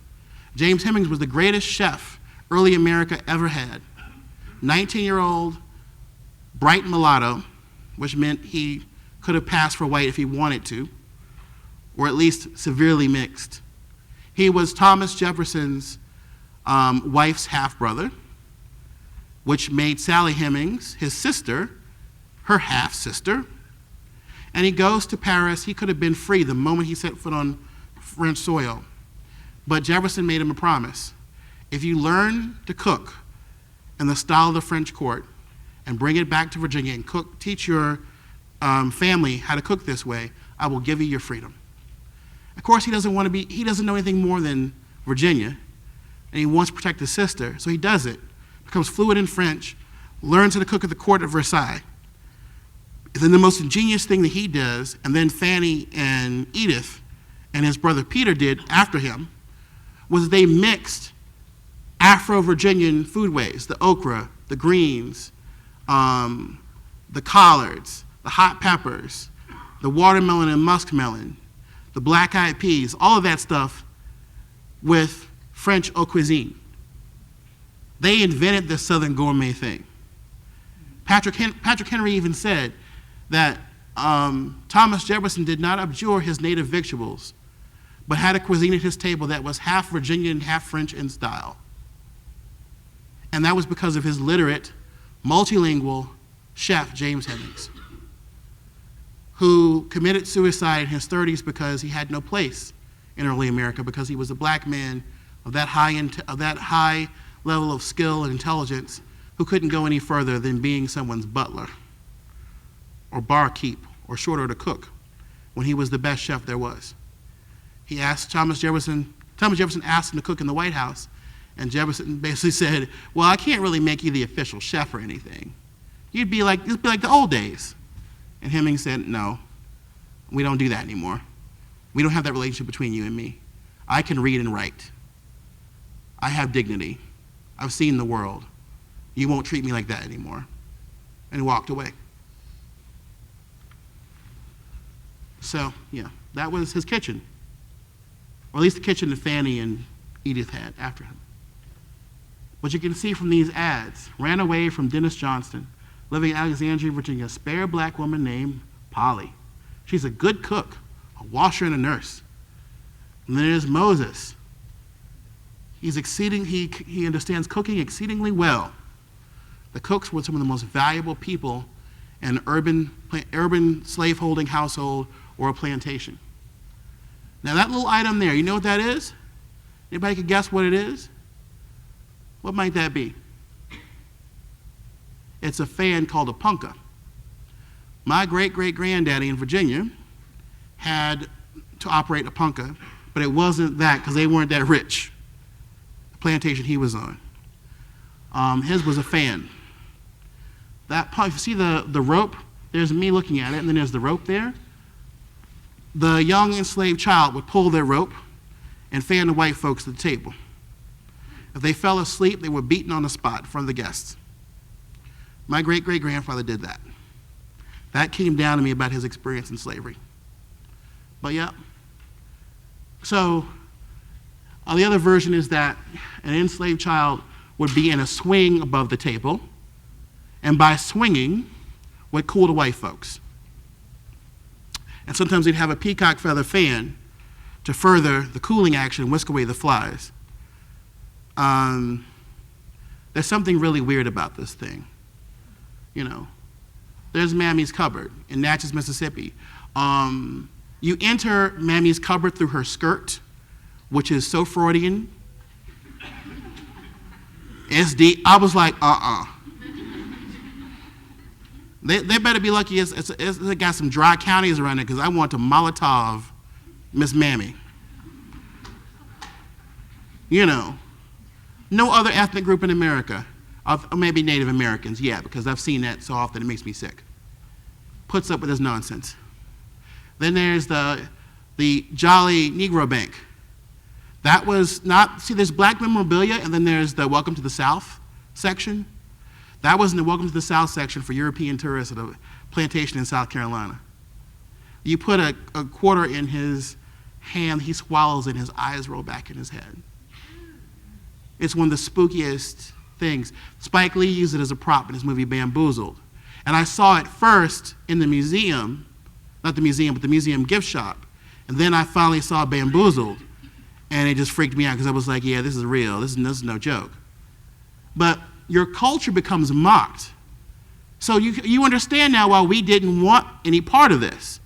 James Hemings was the greatest chef early America ever had. 19-year-old, bright mulatto, which meant he could have passed for white if he wanted to, or at least severely mixed. He was Thomas Jefferson's wife's half-brother, which made Sally Hemings, his sister, her half-sister. And he goes to Paris. He could have been free the moment he set foot on French soil. But Jefferson made him a promise. If you learn to cook in the style of the French court and bring it back to Virginia and teach your family how to cook this way, I will give you your freedom. Of course, he doesn't know anything more than Virginia, and he wants to protect his sister, so he does it. Becomes fluent in French, learns how to cook at the court of Versailles. Then the most ingenious thing that he does, and then Fanny and Edith and his brother Peter did after him, was they mixed Afro-Virginian foodways, the okra, the greens, the collards, the hot peppers, the watermelon and muskmelon, the black-eyed peas, all of that stuff with French haute cuisine. They invented this Southern gourmet thing. Patrick Henry even said that Thomas Jefferson did not abjure his native victuals, but had a cuisine at his table that was half Virginian, half French in style. And that was because of his literate, multilingual chef, James Hemings, who committed suicide in his 30s because he had no place in early America, because he was a black man of that high level of skill and intelligence who couldn't go any further than being someone's butler or barkeep or short order cook when he was the best chef there was. He asked Thomas Jefferson asked him to cook in the White House, and Jefferson basically said, well, I can't really make you the official chef or anything. It'd be like the old days. And Hemings said, no, we don't do that anymore. We don't have that relationship between you and me. I can read and write. I have dignity. I've seen the world. You won't treat me like that anymore. And he walked away. So, yeah, that was his kitchen. Or at least the kitchen that Fanny and Edith had after him. But you can see from these ads, ran away from Dennis Johnston, living in Alexandria, Virginia, a spare black woman named Polly. She's a good cook, a washer and a nurse. And then there's Moses. He understands cooking exceedingly well. The cooks were some of the most valuable people in an urban slaveholding household or a plantation. Now that little item there, you know what that is? Anybody could guess what it is? What might that be? It's a fan called a punka. My great-great-granddaddy in Virginia had to operate a punka, but it wasn't that because they weren't that rich. The plantation he was on. His was a fan. That if you see the rope, there's me looking at it, and then there's the rope there. The young enslaved child would pull their rope and fan the white folks at the table. If they fell asleep, they were beaten on the spot in front of the guests. My great-great-grandfather did that. That came down to me about his experience in slavery. But yeah. So the other version is that an enslaved child would be in a swing above the table, and by swinging would cool the white folks. And sometimes they'd have a peacock feather fan to further the cooling action and whisk away the flies. There's something really weird about this thing. You know, there's Mammy's cupboard in Natchez, Mississippi. You enter Mammy's cupboard through her skirt, which is so Freudian. It's deep. I was like, They better be lucky they got some dry counties around there, because I want to Molotov Miss Mammy. You know, no other ethnic group in America, or maybe Native Americans, yeah, because I've seen that so often it makes me sick, puts up with this nonsense. Then there's the Jolly Negro Bank. That was not, see, there's black memorabilia, and then there's the Welcome to the South section. That was in the Welcome to the South section for European tourists at a plantation in South Carolina. You put a quarter in his hand, he swallows it, and his eyes roll back in his head. It's one of the spookiest things. Spike Lee used it as a prop in his movie Bamboozled. And I saw it first in the museum, not the museum, but the museum gift shop. And then I finally saw Bamboozled, and it just freaked me out, because I was like, yeah, this is real. This is no joke. But your culture becomes mocked. So you understand now why we didn't want any part of this.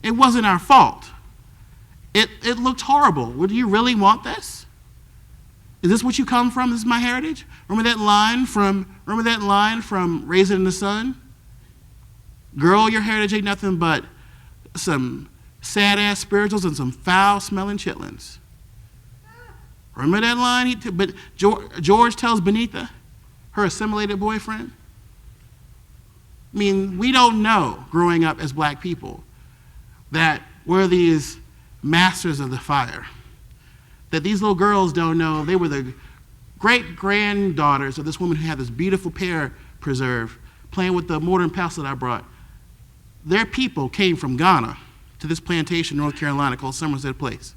It wasn't our fault. It looked horrible. Would you really want this? Is this what you come from? This is my heritage? Remember that line from Raising in the Sun? Girl, your heritage ain't nothing but some sad-ass spirituals and some foul-smelling chitlins. Remember that line? But George tells Benita, her assimilated boyfriend. I mean, we don't know, growing up as black people, that we're these masters of the fire. That these little girls don't know they were the great-granddaughters of this woman who had this beautiful pear preserve, playing with the mortar and pestle that I brought. Their people came from Ghana to this plantation in North Carolina called Somerset Place.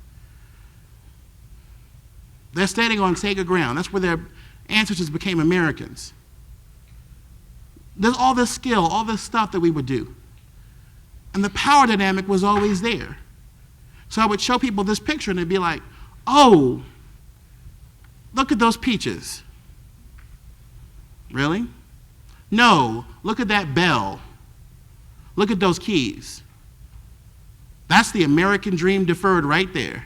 They're standing on sacred ground. That's where their ancestors became Americans. There's all this skill, all this stuff that we would do. And the power dynamic was always there. So I would show people this picture, and they'd be like, oh, look at those peaches. Really? No, look at that bell. Look at those keys. That's the American dream deferred right there.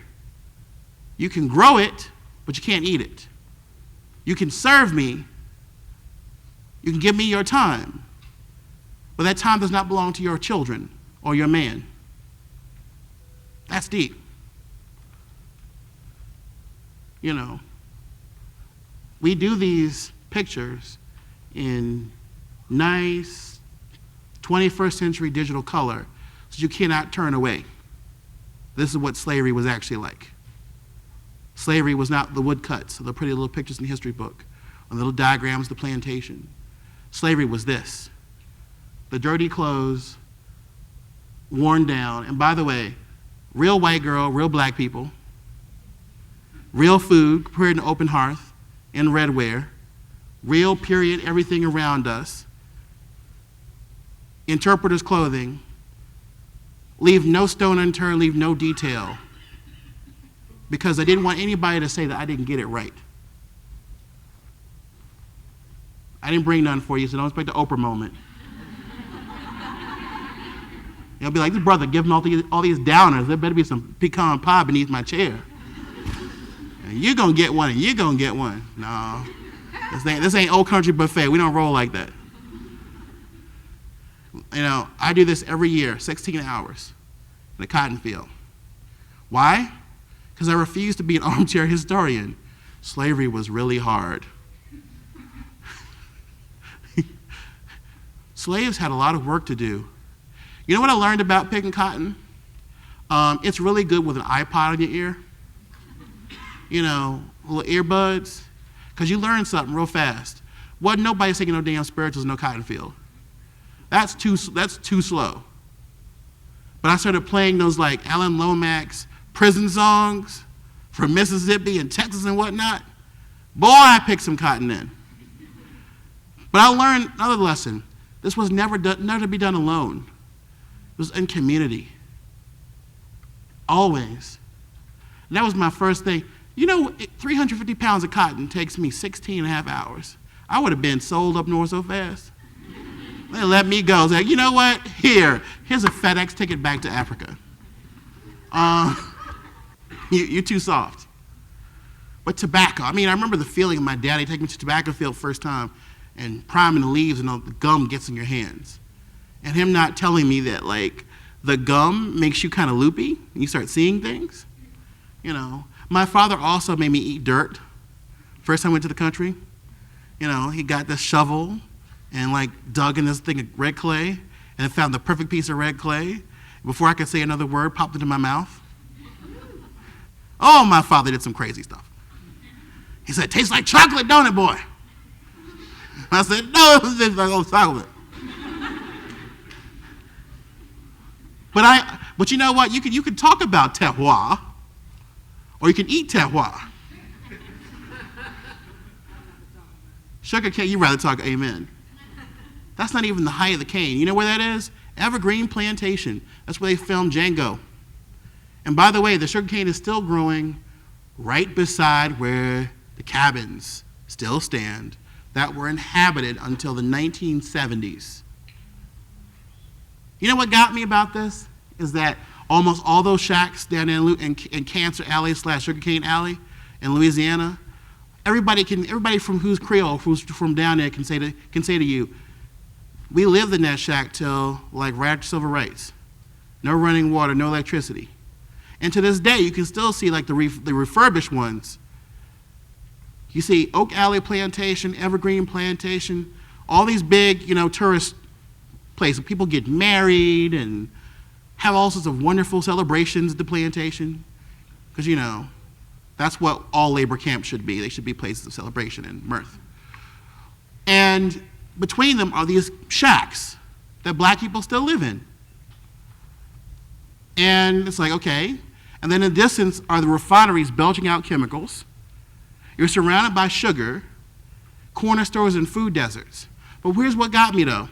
You can grow it, but you can't eat it. You can serve me. You can give me your time. But that time does not belong to your children or your man. That's deep. You know, we do these pictures in nice 21st century digital color so you cannot turn away. This is what slavery was actually like. Slavery was not the woodcuts or the pretty little pictures in the history book or the little diagrams of the plantation. Slavery was this: the dirty clothes, worn down, and by the way, real white girl, real black people, real food prepared in an open hearth in redware, real period everything around us, interpreter's clothing, leave no stone unturned, leave no detail, because I didn't want anybody to say that I didn't get it right. I didn't bring none for you, so don't expect the Oprah moment. You'll be like, this brother giving all these downers. There better be some pecan pie beneath my chair. And you're going to get one, and you're going to get one. No, this ain't Old Country Buffet. We don't roll like that. You know, I do this every year, 16 hours in a cotton field. Why? Because I refuse to be an armchair historian. Slavery was really hard. Slaves had a lot of work to do. You know what I learned about picking cotton? It's really good with an iPod in your ear. You know, little earbuds. Because you learn something real fast. Wasn't nobody singing no damn spirituals in no cotton field. That's too slow. But I started playing those like Alan Lomax prison songs from Mississippi and Texas and whatnot. Boy, I picked some cotton then. But I learned another lesson. This was never to be done alone. It was in community. Always. And that was my first thing. You know, 350 pounds of cotton takes me 16 and a half hours. I would have been sold up north so fast. They let me go. It's like, you know what? Here's a FedEx ticket back to Africa. You're too soft. But tobacco, I remember the feeling of my daddy taking me to tobacco field first time and priming the leaves and all the gum gets in your hands. And him not telling me that, like, the gum makes you kind of loopy and you start seeing things. My father also made me eat dirt. First time I went to the country, he got this shovel and like dug in this thing of red clay and found the perfect piece of red clay. Before I could say another word, popped it in my mouth. Oh, my father did some crazy stuff. He said, "Tastes like chocolate, don't it, boy?" I said, "No, it's like chocolate." But you know what? You can talk about terroir, or you can eat terroir. Sugar cane, you'd rather talk amen. That's not even the height of the cane. You know where that is? Evergreen Plantation. That's where they filmed Django. And by the way, the sugar cane is still growing right beside where the cabins still stand that were inhabited until the 1970s. You know what got me about this? Is that almost all those shacks down in Cancer Alley / Sugarcane Alley in Louisiana, everybody from who's Creole, who's from down there can say to you, we lived in that shack till like right after civil rights. No running water, no electricity. And to this day, you can still see like the refurbished ones. You see Oak Alley Plantation, Evergreen Plantation, all these big, tourist places. People get married and have all sorts of wonderful celebrations at the plantation. Because, that's what all labor camps should be. They should be places of celebration and mirth. And between them are these shacks that black people still live in. And it's like, okay. And then in the distance are the refineries belching out chemicals. You're surrounded by sugar, corner stores, and food deserts. But here's what got me, though.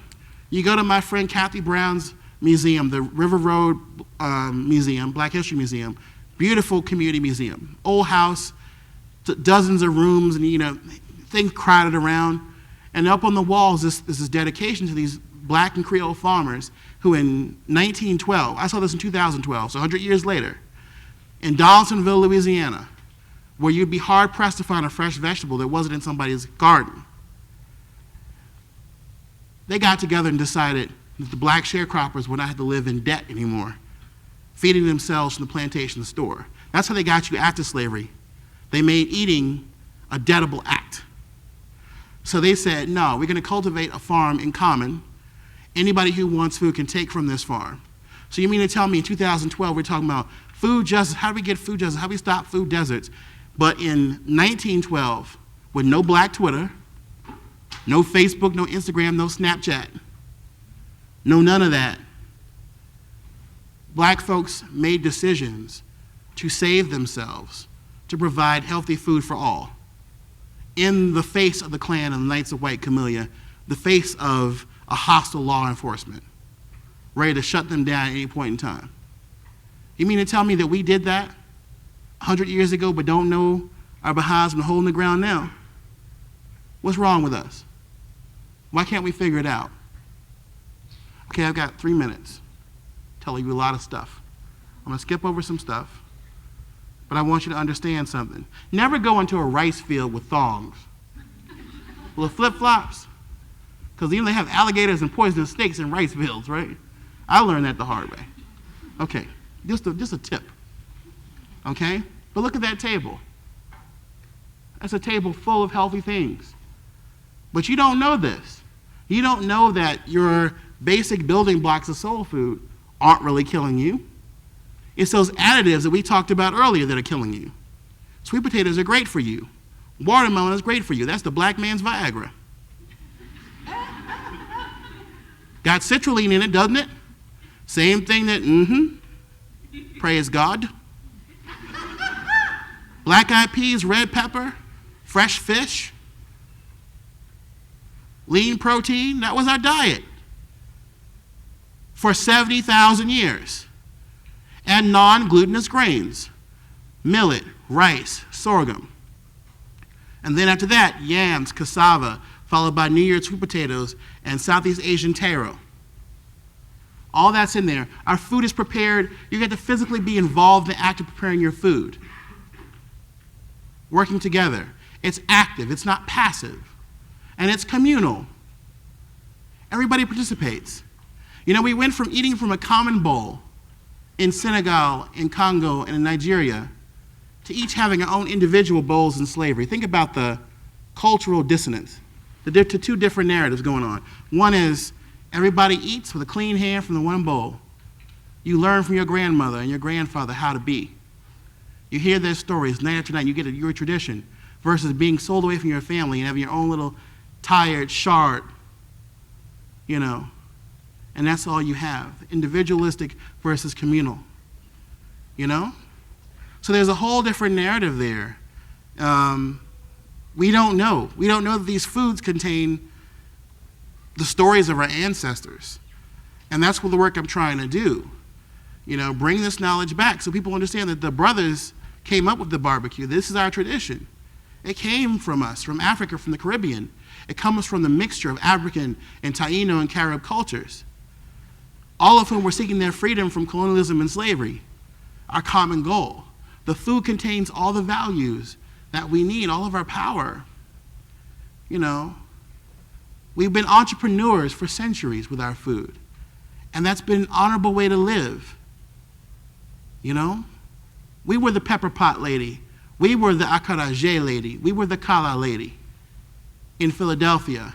You go to my friend Kathy Brown's museum, the River Road Museum, Black History Museum, beautiful community museum. Old house, dozens of rooms, and, things crowded around. And up on the walls is this dedication to these black and Creole farmers who in 1912, I saw this in 2012, so 100 years later, in Donaldsonville, Louisiana, where you'd be hard-pressed to find a fresh vegetable that wasn't in somebody's garden. They got together and decided that the black sharecroppers would not have to live in debt anymore, feeding themselves from the plantation store. That's how they got you after slavery. They made eating a debatable act. So they said, no, we're going to cultivate a farm in common. Anybody who wants food can take from this farm. So you mean to tell me in 2012 we're talking about food justice, how do we get food justice, how do we stop food deserts? But in 1912, with no black Twitter, no Facebook, no Instagram, no Snapchat, no none of that, black folks made decisions to save themselves, to provide healthy food for all. In the face of the Klan and the Knights of White Camellia, the face of a hostile law enforcement, ready to shut them down at any point in time. You mean to tell me that we did that 100 years ago but don't know our behinds been holding the ground now? What's wrong with us? Why can't we figure it out? Okay, I've got 3 minutes telling you a lot of stuff. I'm going to skip over some stuff, but I want you to understand something. Never go into a rice field with thongs, with flip-flops, because they have alligators and poisonous snakes in rice fields, right? I learned that the hard way. Okay, just a tip, okay? But look at that table. That's a table full of healthy things. But you don't know this. You don't know that your basic building blocks of soul food aren't really killing you. It's those additives that we talked about earlier that are killing you. Sweet potatoes are great for you. Watermelon is great for you. That's the black man's Viagra. Got citrulline in it, doesn't it? Same thing that, praise God. Black-eyed peas, red pepper, fresh fish, lean protein, that was our diet for 70,000 years. And non-glutinous grains, millet, rice, sorghum. And then after that, yams, cassava, followed by New Year's sweet potatoes and Southeast Asian taro. All that's in there. Our food is prepared. You get to physically be involved in the act of preparing your food. Working together. It's active, it's not passive. And it's communal. Everybody participates. You know, we went from eating from a common bowl in Senegal, in Congo, and in Nigeria, to each having our own individual bowls in slavery. Think about the cultural dissonance, the two different narratives going on. One is everybody eats with a clean hand from the one bowl. You learn from your grandmother and your grandfather how to be. You hear their stories night after night, you get your tradition, versus being sold away from your family and having your own little tired shard, you know, and that's all you have. Individualistic versus communal, you know? So there's a whole different narrative there. We don't know. We don't know that these foods contain the stories of our ancestors. And that's what the work I'm trying to do. You know, bring this knowledge back so people understand that the brothers came up with the barbecue. This is our tradition. It came from us, from Africa, from the Caribbean. It comes from the mixture of African and Taino and Carib cultures, all of whom were seeking their freedom from colonialism and slavery, our common goal. The food contains all the values that we need, all of our power. You know, we've been entrepreneurs for centuries with our food, and that's been an honorable way to live. You know, we were the pepper pot lady. We were the acarajé lady. We were the cala lady in Philadelphia,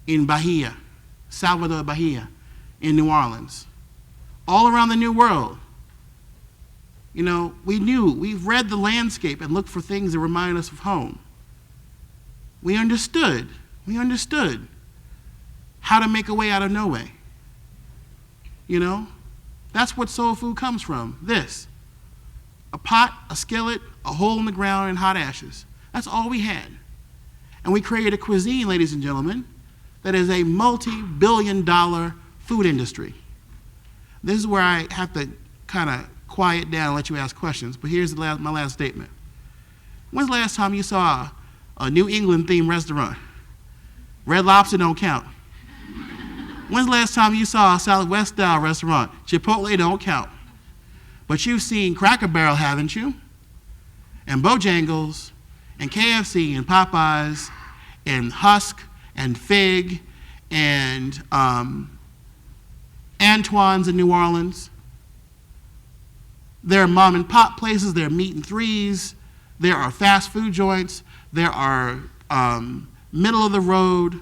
in Bahia, Salvador Bahia, in New Orleans, all around the New World. You know, we've read the landscape and looked for things that remind us of home. We understood how to make a way out of no way. You know, that's what soul food comes from, this. A pot, a skillet, a hole in the ground, and hot ashes. That's all we had. And we created a cuisine, ladies and gentlemen, that is a multi-billion-dollar food industry. This is where I have to kind of quiet down and let you ask questions, but here's my last statement. When's the last time you saw a New England-themed restaurant? Red Lobster don't count. When's the last time you saw a Southwest-style restaurant? Chipotle don't count. But you've seen Cracker Barrel, haven't you? And Bojangles, and KFC, and Popeyes, and Husk, and Fig, and Antoine's in New Orleans. There are mom and pop places, there are meat and threes, there are fast food joints, there are middle of the road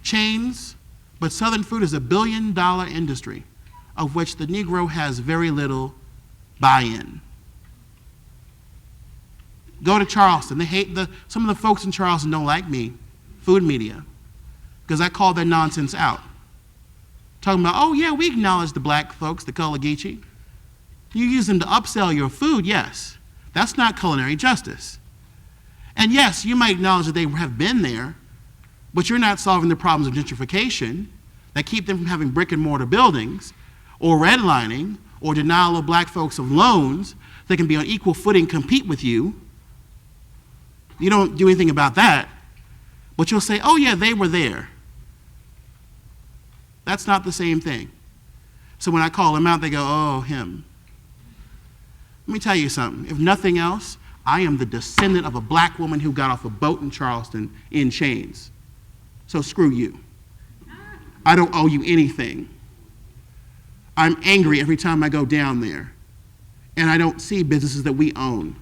chains, but Southern food is a $1 billion industry of which the Negro has very little buy-in. Go to Charleston. They hate some of the folks in Charleston don't like me, food media, because I call their nonsense out. Talking about, oh yeah, we acknowledge the black folks, the Gullah Geechee. You use them to upsell your food, yes. That's not culinary justice. And yes, you might acknowledge that they have been there, but you're not solving the problems of gentrification that keep them from having brick and mortar buildings, or redlining, or denial of black folks of loans that can be on equal footing compete with you. You don't do anything about that, but you'll say, oh yeah, they were there. That's not the same thing. So when I call them out, they go, oh, him. Let me tell you something. If nothing else, I am the descendant of a black woman who got off a boat in Charleston in chains. So screw you. I don't owe you anything. I'm angry every time I go down there, and I don't see businesses that we own.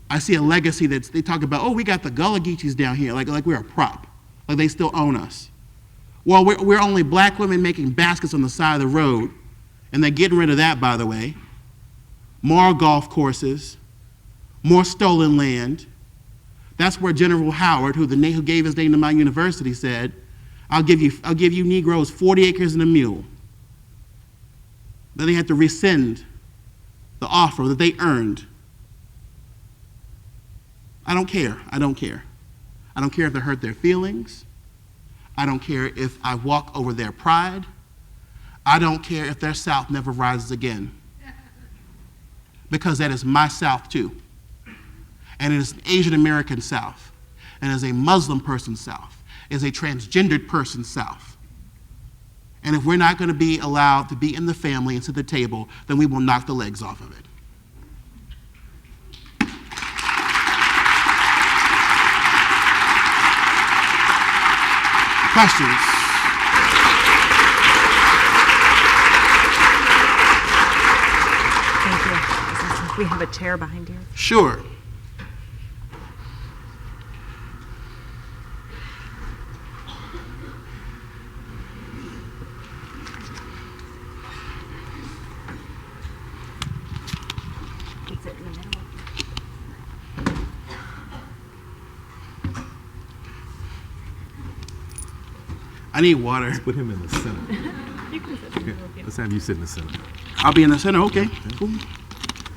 I see a legacy they talk about, oh, we got the Gullah Geechees down here, like we're a prop, like they still own us. Well, we're only black women making baskets on the side of the road, and they're getting rid of that, by the way. More golf courses, more stolen land. That's where General Howard, who gave his name to my university, said, I'll give you Negroes 40 acres and a mule. Then they had to rescind the offer that they earned. I don't care. I don't care. I don't care if they hurt their feelings. I don't care if I walk over their pride. I don't care if their South never rises again. Because that is my South too. And it is an Asian American South. and as a Muslim person South, as a transgendered person South. And if we're not going to be allowed to be in the family and sit at the table, then we will knock the legs off of it. Questions? Thank you. We have a chair behind you. Sure. Sit in the middle. I need water. Put him in the center. You can sit in the middle. Let's have you sit in the center. I'll be in the center. Okay, cool.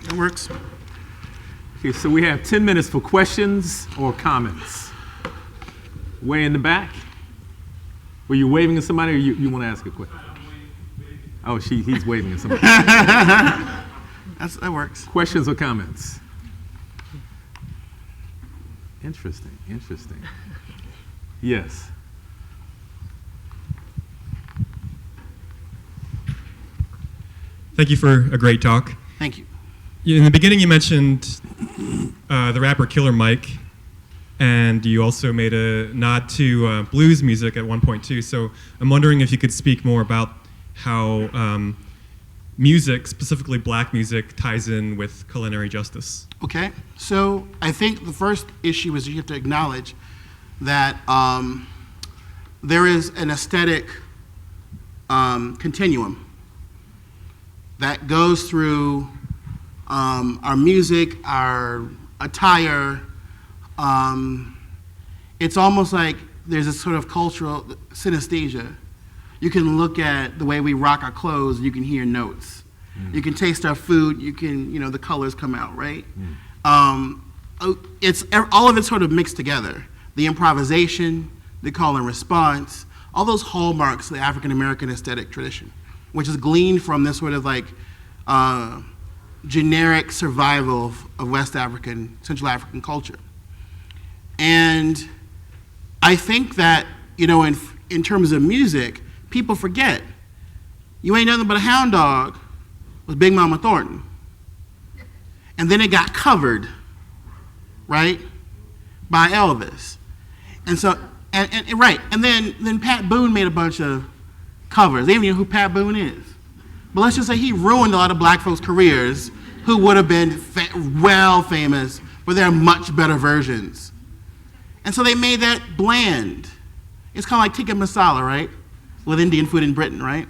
That works. Okay, so we have 10 minutes for questions or comments. Way in the back. Were you waving at somebody, or you want to ask a question? Oh, he's waving at somebody. That works. Questions or comments? Interesting. Yes. Thank you for a great talk. Thank you. In the beginning, you mentioned the rapper Killer Mike, and you also made a nod to blues music at one point too. So I'm wondering if you could speak more about how music, specifically black music, ties in with culinary justice. Okay, so I think the first issue is you have to acknowledge that there is an aesthetic continuum that goes through our music, our attire. It's almost like there's a sort of cultural synesthesia. You can look at the way we rock our clothes, and you can hear notes. You can taste our food, you can, the colors come out, right? It's all of it sort of mixed together. The improvisation, the call and response, all those hallmarks of the African American aesthetic tradition, which is gleaned from this sort of like generic survival of West African, Central African culture. And I think that, in terms of music, people forget. You ain't nothing but a hound dog with Big Mama Thornton. And then it got covered, right, by Elvis. And so, right, and then Pat Boone made a bunch of covers. They don't even know who Pat Boone is. But let's just say he ruined a lot of black folks' careers who would have been well famous, but there are much better versions. And so they made that bland. It's kind of like tikka masala, right? With Indian food in Britain, right?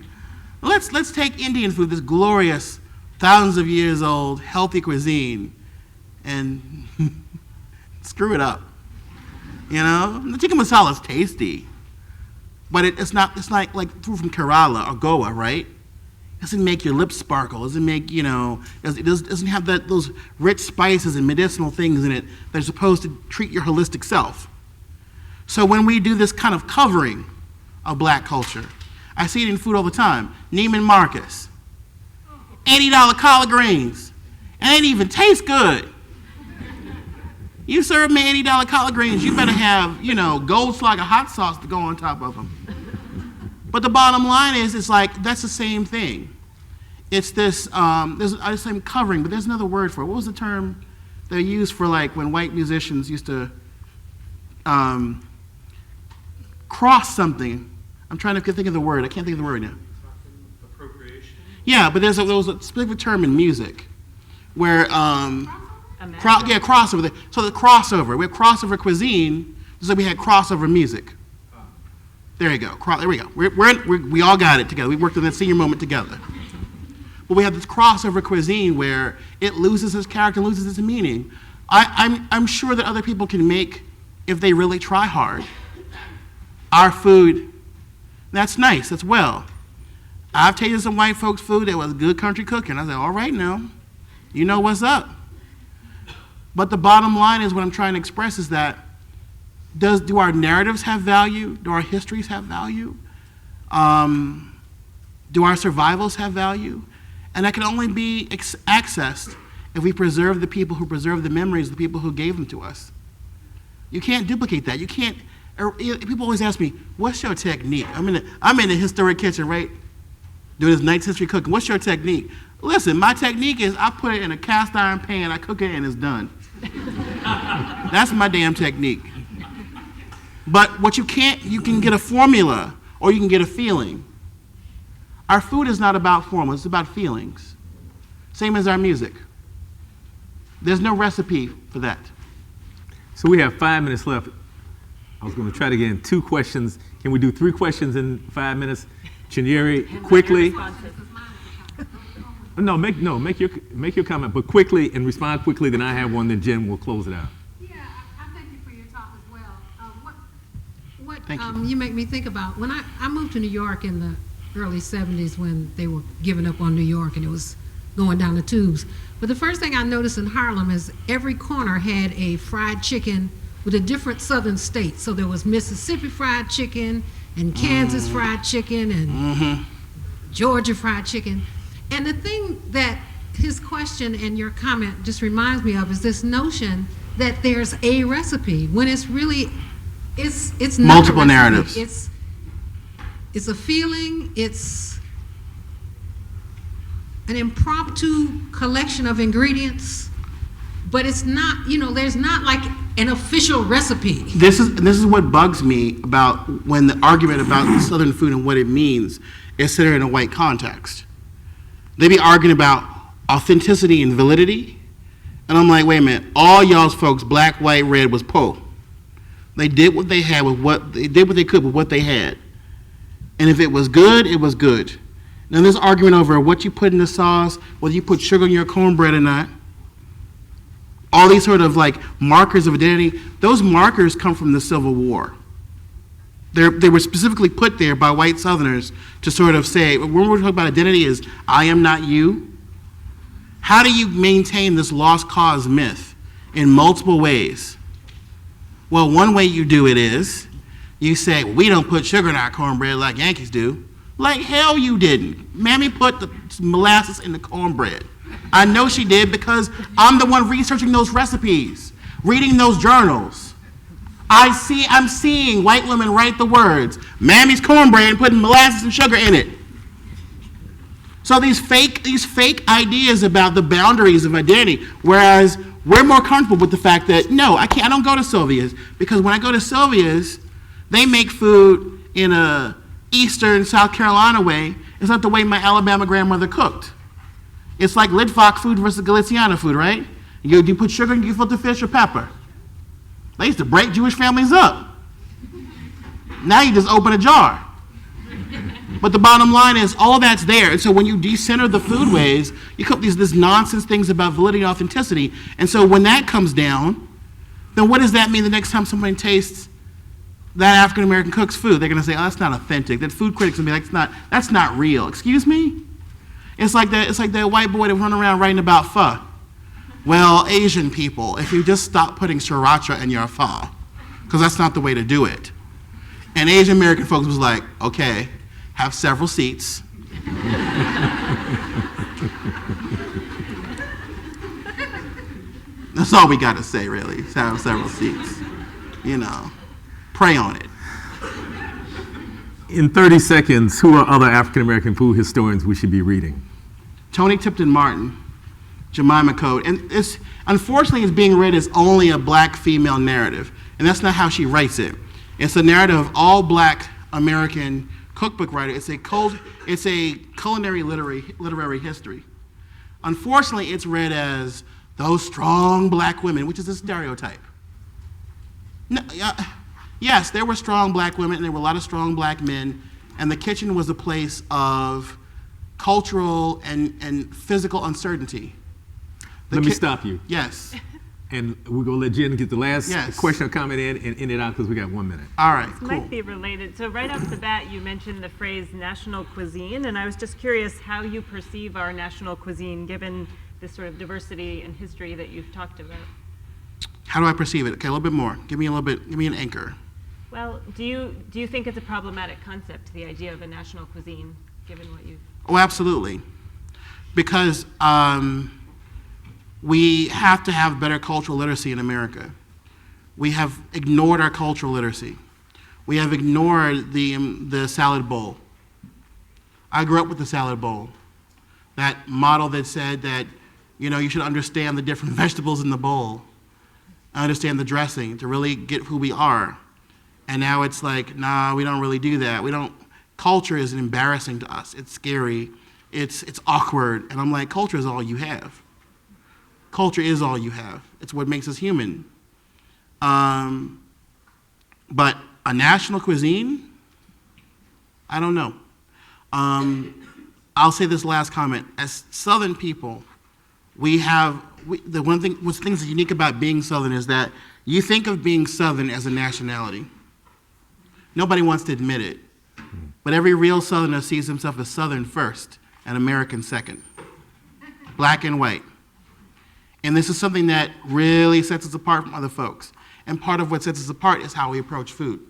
Let's take Indian food, this glorious, thousands of years old, healthy cuisine, and screw it up. The tikka masala is tasty, but it's not like food from Kerala or Goa, right? It doesn't make your lips sparkle. It doesn't make, it doesn't have those rich spices and medicinal things in it that are supposed to treat your holistic self. So when we do this kind of covering of black culture, I see it in food all the time. Neiman Marcus, $80 collard greens, and they didn't even taste good. You serve me $80 collard greens, you better have, Goldschlager hot sauce to go on top of them. But the bottom line is, it's like, that's the same thing. It's this, I was saying covering, but there's another word for it. What was the term they used for like when white musicians used to cross something? I'm trying to think of the word. I can't think of the word now. Appropriation? Yeah, but there was a specific term in music where, crossover. So the crossover. We have crossover cuisine, just like we had crossover music. There you go. There we go. We all got it together. We worked on that senior moment together. But we have this crossover cuisine where it loses its character, loses its meaning. I'm sure that other people can make, if they really try hard, our food. That's nice. That's well. I've tasted some white folks' food that was good country cooking. I said, all right now, you know what's up. But the bottom line is what I'm trying to express is that do our narratives have value? Do our histories have value? Do our survivals have value? And that can only be accessed if we preserve the people who preserve the memories of the people who gave them to us. You can't duplicate that. You can't. People always ask me, "What's your technique?" I'm in the historic kitchen, right, doing this 19th century cooking. What's your technique? Listen, my technique is I put it in a cast iron pan, I cook it, and it's done. That's my damn technique. But what you can get a formula or you can get a feeling. Our food is not about formulas, it's about feelings. Same as our music. There's no recipe for that. So we have 5 minutes left. I was going to try to get in 2 questions. Can we do 3 questions in 5 minutes? Chinyere, quickly. Make your comment, but quickly and respond quickly. Then I have one. Then Jen will close it out. Yeah, I thank you for your talk as well. Thank you. You make me think about when I moved to New York in the early 70s when they were giving up on New York and it was going down the tubes. But the first thing I noticed in Harlem is every corner had a fried chicken with a different southern state. So there was Mississippi fried chicken and Kansas fried chicken and Georgia fried chicken. And the thing that his question and your comment just reminds me of is this notion that there's a recipe when it's really, it's not Multiple a recipe. narratives. It's a feeling, it's an impromptu collection of ingredients, but it's not, there's not like an official recipe. This is what bugs me about when the argument about Southern food and what it means is centered in a white context. They be arguing about authenticity and validity, and I'm like, wait a minute, all y'all's folks, black, white, red, was po. They did what they had they did what they could with what they had. And if it was good, it was good. Now there's argument over what you put in the sauce, whether you put sugar in your cornbread or not. All these sort of like markers of identity, those markers come from the Civil War. They were specifically put there by white Southerners to sort of say, when we're talking about identity is, I am not you. How do you maintain this lost cause myth in multiple ways? Well, one way you do it is, you say, we don't put sugar in our cornbread like Yankees do. Like hell you didn't. Mammy put the molasses in the cornbread. I know she did because I'm the one researching those recipes, reading those journals. I'm seeing white women write the words, Mammy's cornbread and putting molasses and sugar in it. So these fake ideas about the boundaries of identity, whereas we're more comfortable with the fact that, no, I don't go to Sylvia's, because when I go to Sylvia's, they make food in a Eastern South Carolina way. It's not the way my Alabama grandmother cooked. It's like Lidfock food versus Galiciana food, right? You put sugar and you filter fish or pepper. They used to break Jewish families up. Now you just open a jar. But the bottom line is all that's there. And so when you decenter the foodways, you come these nonsense things about validity and authenticity. And so when that comes down, then what does that mean the next time somebody tastes that African American cook's food? They're going to say, oh, that's not authentic. That food critics will be like, that's not real. Excuse me? It's like that white boy that run around writing about pho. Well, Asian people, if you just stop putting sriracha in your pho, because that's not the way to do it. And Asian American folks was like, okay, have several seats. That's all we got to say, really. Have several seats. Pray on it. In 30 seconds, who are other African American food historians we should be reading? Toni Tipton Martin, Jemima Code. And unfortunately, it's being read as only a black female narrative. And that's not how she writes it. It's a narrative of all black American cookbook writers. It's a culinary literary history. Unfortunately, it's read as those strong black women, which is a stereotype. No, yes, there were strong black women and there were a lot of strong black men, and the kitchen was a place of cultural and physical uncertainty. Let me stop you. Yes. And we're going to let Jen get the last Yes. question or comment in and end it out because we got 1 minute. All right, This cool. might be related. So right off the bat, you mentioned the phrase national cuisine, and I was just curious how you perceive our national cuisine given this sort of diversity and history that you've talked about. How do I perceive it? Okay, a little bit more. Give me an anchor. Well, do you think it's a problematic concept, the idea of a national cuisine, given what you've... Oh, absolutely. Because we have to have better cultural literacy in America. We have ignored our cultural literacy. We have ignored the salad bowl. I grew up with the salad bowl, that model that said that, you should understand the different vegetables in the bowl, understand the dressing to really get who we are. And now it's like, nah, we don't really do that. Culture is embarrassing to us. It's scary. It's awkward. And I'm like, culture is all you have. Culture is all you have. It's what makes us human. But a national cuisine, I don't know. I'll say this last comment. As Southern people, what's things that's unique about being Southern is that you think of being Southern as a nationality. Nobody wants to admit it. But every real Southerner sees himself as Southern first and American second. Black and white. And this is something that really sets us apart from other folks. And part of what sets us apart is how we approach food.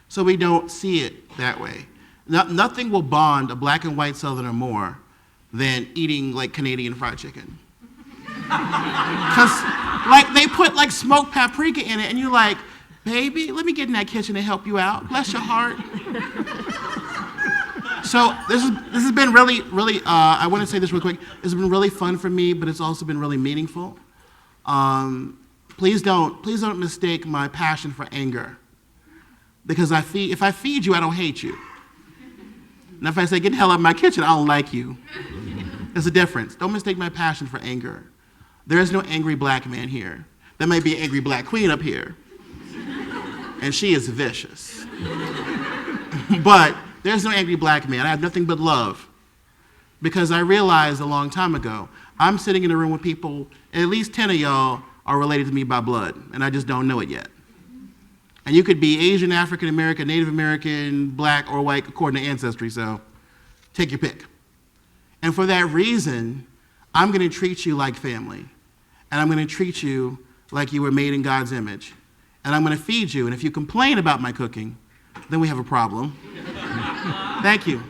So we don't see it that way. Nothing will bond a black and white Southerner more than eating like Canadian fried chicken. Because they put like smoked paprika in it and you're like, baby, let me get in that kitchen and help you out. Bless your heart. So this has been really, really, I want to say this real quick. It's been really fun for me, but it's also been really meaningful. Please don't mistake my passion for anger. Because if I feed you, I don't hate you. And if I say, get the hell out of my kitchen, I don't like you. There's a difference. Don't mistake my passion for anger. There is no angry black man here. There may be an angry black queen up here. And she is vicious. But there's no angry black man. I have nothing but love. Because I realized a long time ago, I'm sitting in a room with people, at least 10 of y'all are related to me by blood, and I just don't know it yet. And you could be Asian, African American, Native American, black, or white according to ancestry, so take your pick. And for that reason, I'm going to treat you like family. And I'm going to treat you like you were made in God's image. And I'm going to feed you. And if you complain about my cooking, then we have a problem. Thank you.